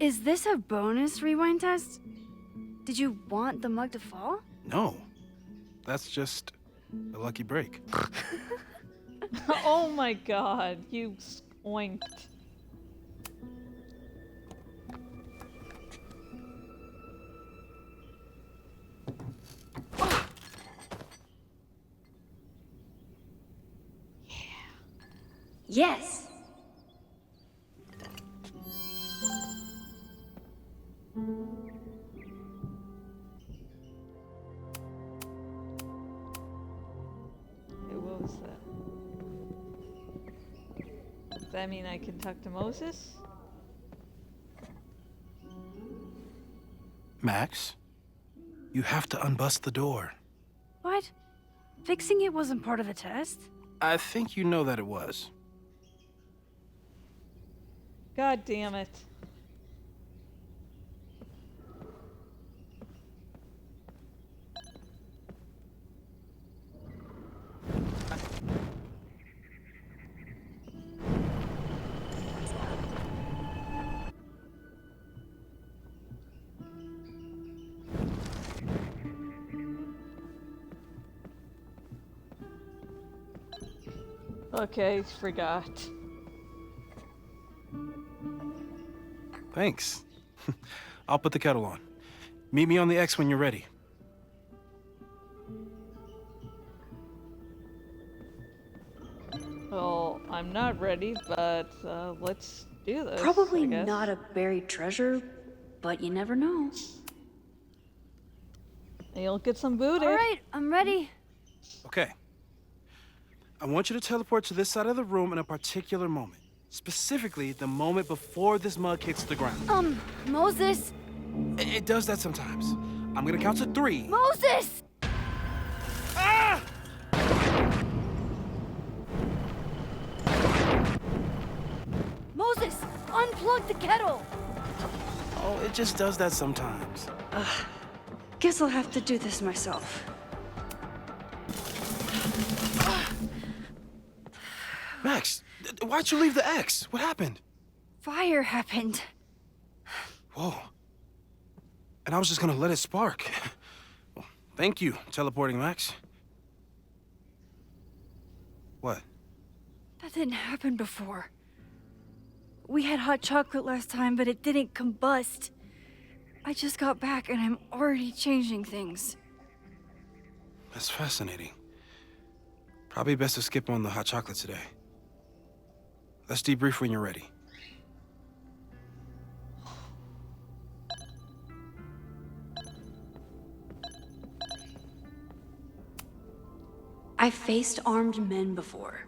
Is this a bonus rewind test? Did you want the mug to fall? No. That's just a lucky break. Oh my god, you skoinked. Yes! Hey, what was that? Does that mean I can talk to Moses? Max, you have to unbust the door. What? Fixing it wasn't part of the test? I think you know that it was. God damn it. Okay, forgot. Thanks. I'll put the kettle on. Meet me on the X when you're ready. Well, I'm not ready, but let's do this. Probably I guess. not a buried treasure, but you never know. You'll get some booty. All right, I'm ready. Okay. I want you to teleport to this side of the room in a particular moment. Specifically, the moment before this mug hits the ground. Moses! It does that sometimes. I'm gonna count to 3. Moses! Ah! Moses, unplug the kettle! Oh, it just does that sometimes. Guess I'll have to do this myself. Max, why'd you leave the X? What happened? Fire happened. Whoa. And I was just gonna let it spark. Well, thank you, teleporting Max. What? That didn't happen before. We had hot chocolate last time, but it didn't combust. I just got back and I'm already changing things. That's fascinating. Probably best to skip on the hot chocolate today. Let's debrief when you're ready. I've faced armed men before,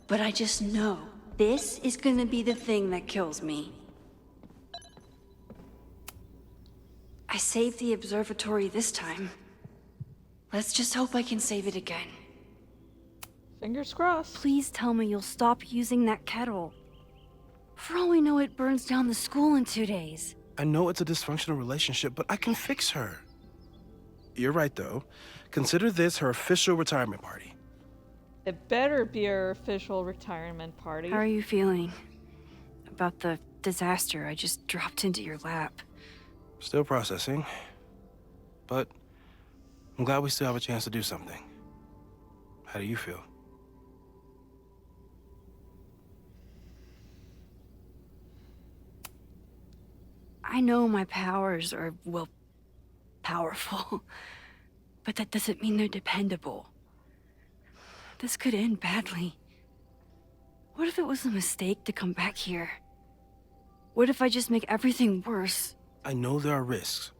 but I just know this is gonna be the thing that kills me. I saved the observatory this time. Let's just hope I can save it again. Fingers crossed. Please tell me you'll stop using that kettle. For all we know, it burns down the school in 2 days. I know it's a dysfunctional relationship, but I can fix her. You're right, though. Consider this her official retirement party. It better be our official retirement party. How are you feeling about the disaster I just dropped into your lap? Still processing. But I'm glad we still have a chance to do something. How do you feel? I know my powers are, well, powerful. But that doesn't mean they're dependable. This could end badly. What if it was a mistake to come back here? What if I just make everything worse? I know there are risks.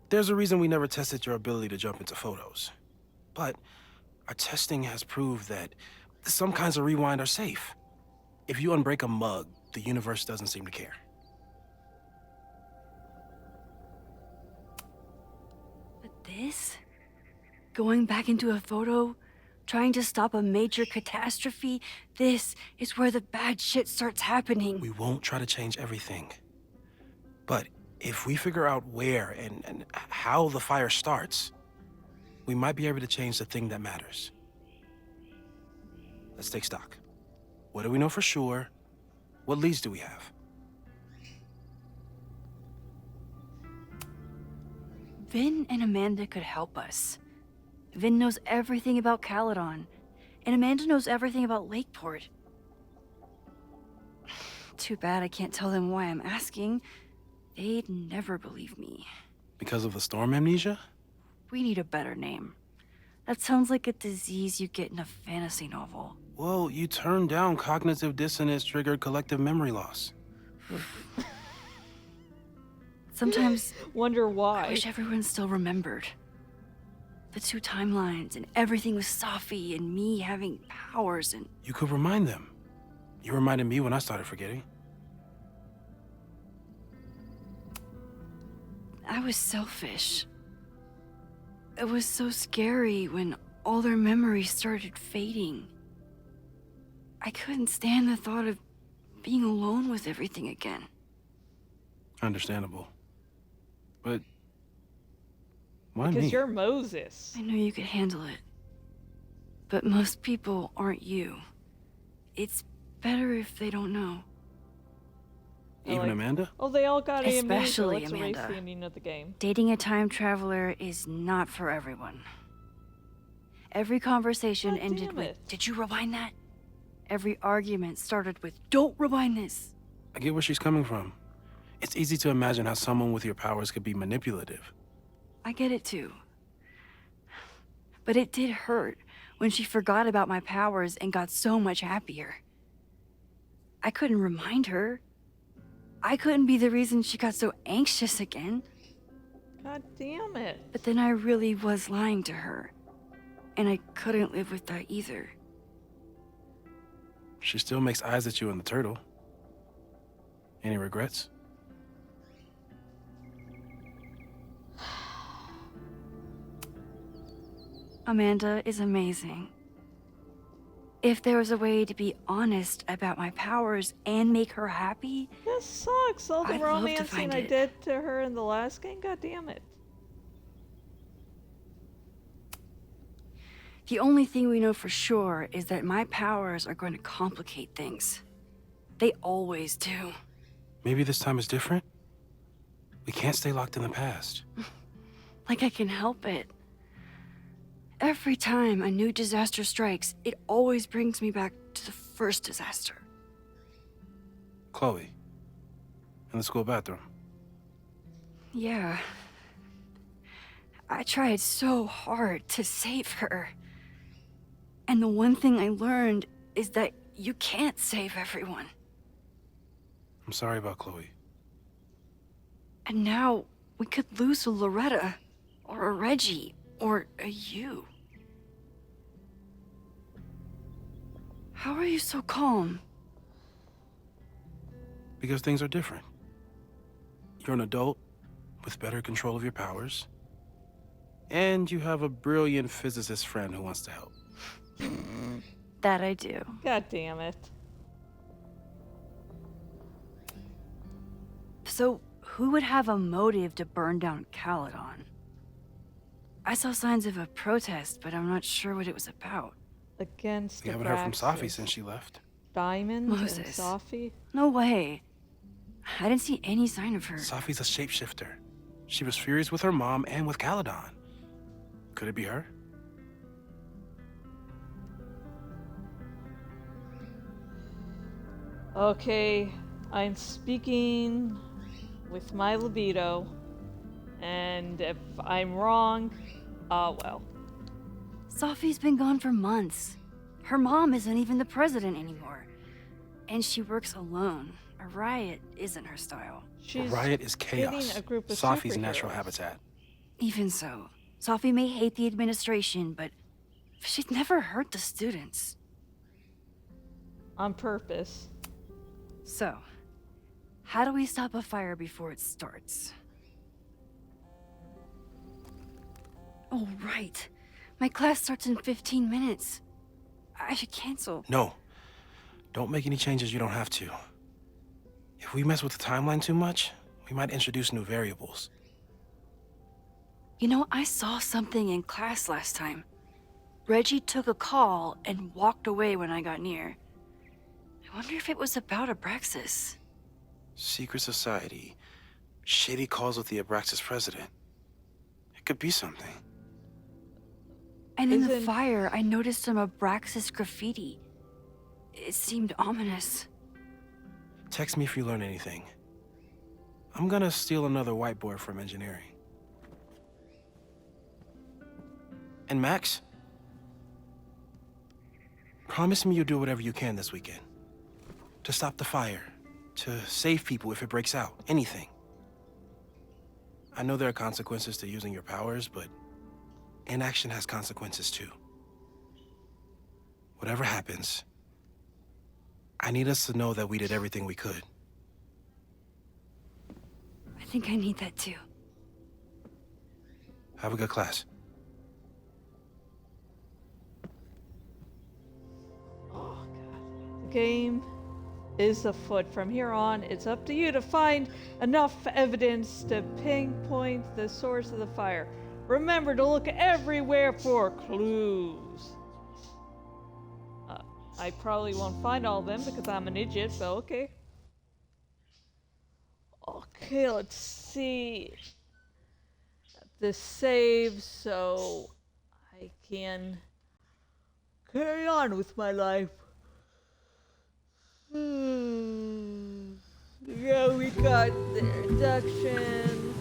There's a reason we never tested your ability to jump into photos. But our testing has proved that some kinds of rewind are safe. If you unbreak a mug, the universe doesn't seem to care. But this? Going back into a photo? Trying to stop a major catastrophe? This is where the bad shit starts happening. We won't try to change everything. But if we figure out where and how the fire starts, we might be able to change the thing that matters. Let's take stock. What do we know for sure? What leads do we have? Vin and Amanda could help us. Vin knows everything about Caledon, and Amanda knows everything about Lakeport. Too bad I can't tell them why I'm asking. They'd never believe me. Because of the storm amnesia? We need a better name. That sounds like a disease you get in a fantasy novel. Well, you turned down cognitive dissonance triggered collective memory loss. Sometimes wonder why. I wish everyone still remembered. The 2 timelines and everything with Safi and me having powers and... You could remind them. You reminded me when I started forgetting. I was selfish. It was so scary when all their memories started fading. I couldn't stand the thought of being alone with everything again. Understandable. But why because me? You're Moses. I know you could handle it. But most people aren't you. It's better if they don't know. Even Amanda? Oh, they all got amnesia. Especially Let's Amanda. erase the ending of the game. Dating a time traveler is not for everyone. Every conversation God ended damn with, it. "Did you rewind that?" every argument started with, "Don't rewind this." I get where she's coming from. It's easy to imagine how someone with your powers could be manipulative. I get it too. But it did hurt when she forgot about my powers and got so much happier. I couldn't remind her. I couldn't be the reason she got so anxious again. God damn it. But then I really was lying to her. And I couldn't live with that either. She still makes eyes at you and the turtle. Any regrets? Amanda is amazing. If there was a way to be honest about my powers and make her happy, This sucks. All the I'd love to romancing find I it. did to her in the last game. God damn it. the only thing we know for sure is that my powers are going to complicate things. They always do. Maybe this time is different? We can't stay locked in the past. Like I can help it. Every time a new disaster strikes, it always brings me back to the first disaster. Chloe. In the school bathroom. Yeah. I tried so hard to save her. And the one thing I learned is that you can't save everyone. I'm sorry about Chloe. And now we could lose a Loretta, or a Reggie, or a you. How are you so calm? Because things are different. You're an adult with better control of your powers. And you have a brilliant physicist friend who wants to help. That I do. God damn it. So, who would have a motive to burn down Caledon? I saw signs of a protest, but I'm not sure what it was about. Against We the haven't heard from Braxis. Safi since she left. Diamond and Moses. Safi? No way. I didn't see any sign of her. Safi's a shapeshifter. She was furious with her mom and with Caledon. Could it be her? Okay, I'm speaking with my libido, and if I'm wrong, well. Safi's been gone for months. Her mom isn't even the president anymore. And she works alone. A riot isn't her style. A riot is chaos. getting a group of Safi's natural superheroes. habitat. Even so, Safi may hate the administration, but she'd never hurt the students. On purpose. So, how do we stop a fire before it starts? Oh, right. My class starts in 15 minutes. I should cancel. No. Don't make any changes you don't have to. If we mess with the timeline too much, we might introduce new variables. You know, I saw something in class last time. Reggie took a call and walked away when I got near. I wonder if it was about Abraxas. Secret society. Shady calls with the Abraxas president. It could be something. And in the Isn't- fire, I noticed some Abraxas graffiti. It seemed ominous. Text me if you learn anything. I'm gonna steal another whiteboard from engineering. And Max? Promise me you'll do whatever you can this weekend. To stop the fire. To save people if it breaks out. Anything. I know there are consequences to using your powers, but inaction has consequences too. Whatever happens, I need us to know that we did everything we could. I think I need that too. Have a good class. Oh, God. The game is afoot. From here on, it's up to you to find enough evidence to pinpoint the source of the fire. Remember to look everywhere for clues. I probably won't find all of them because I'm an idiot, but okay. Okay, let's see. This save so I can carry on with my life. Yeah, we got the introduction.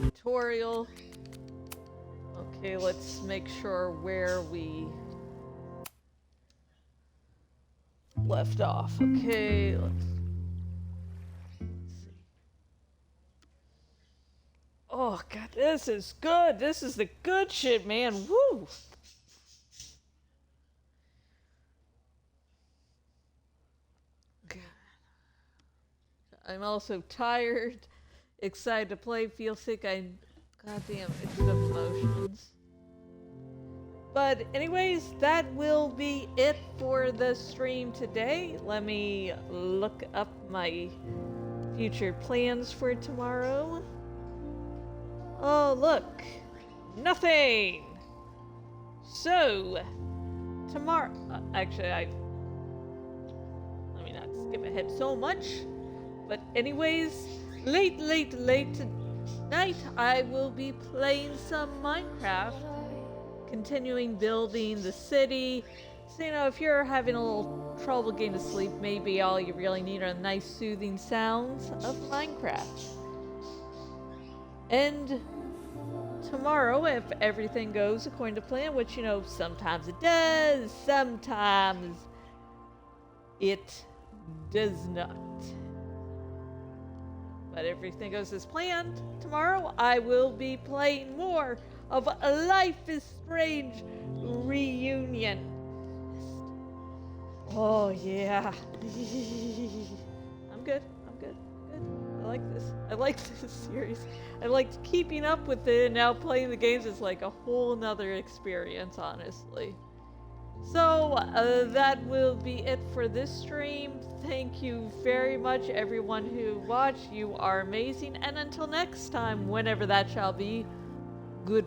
Tutorial. Okay, let's make sure where we left off. Okay, let's see. Oh god, this is good. This is the good shit, man. Woo! I'm also tired, excited to play, feel sick. Goddamn, it's the emotions. But anyways, that will be it for the stream today. Let me look up my future plans for tomorrow. Oh, look. Nothing! So, tomorrow... actually, let me not skip ahead so much. But anyways, late tonight, I will be playing some Minecraft, continuing building the city. So, you know, if you're having a little trouble getting to sleep, maybe all you really need are nice soothing sounds of Minecraft. And tomorrow, if everything goes according to plan, which, you know, sometimes it does, sometimes it does not. But everything goes as planned. Tomorrow I will be playing more of Life is Strange Reunion. Oh yeah. I'm good. I like this. I like this series. I liked keeping up with it, and now playing the games is like a whole nother experience, honestly. So, that will be it for this stream. Thank you very much, everyone who watched. You are amazing. And until next time, whenever that shall be, goodbye.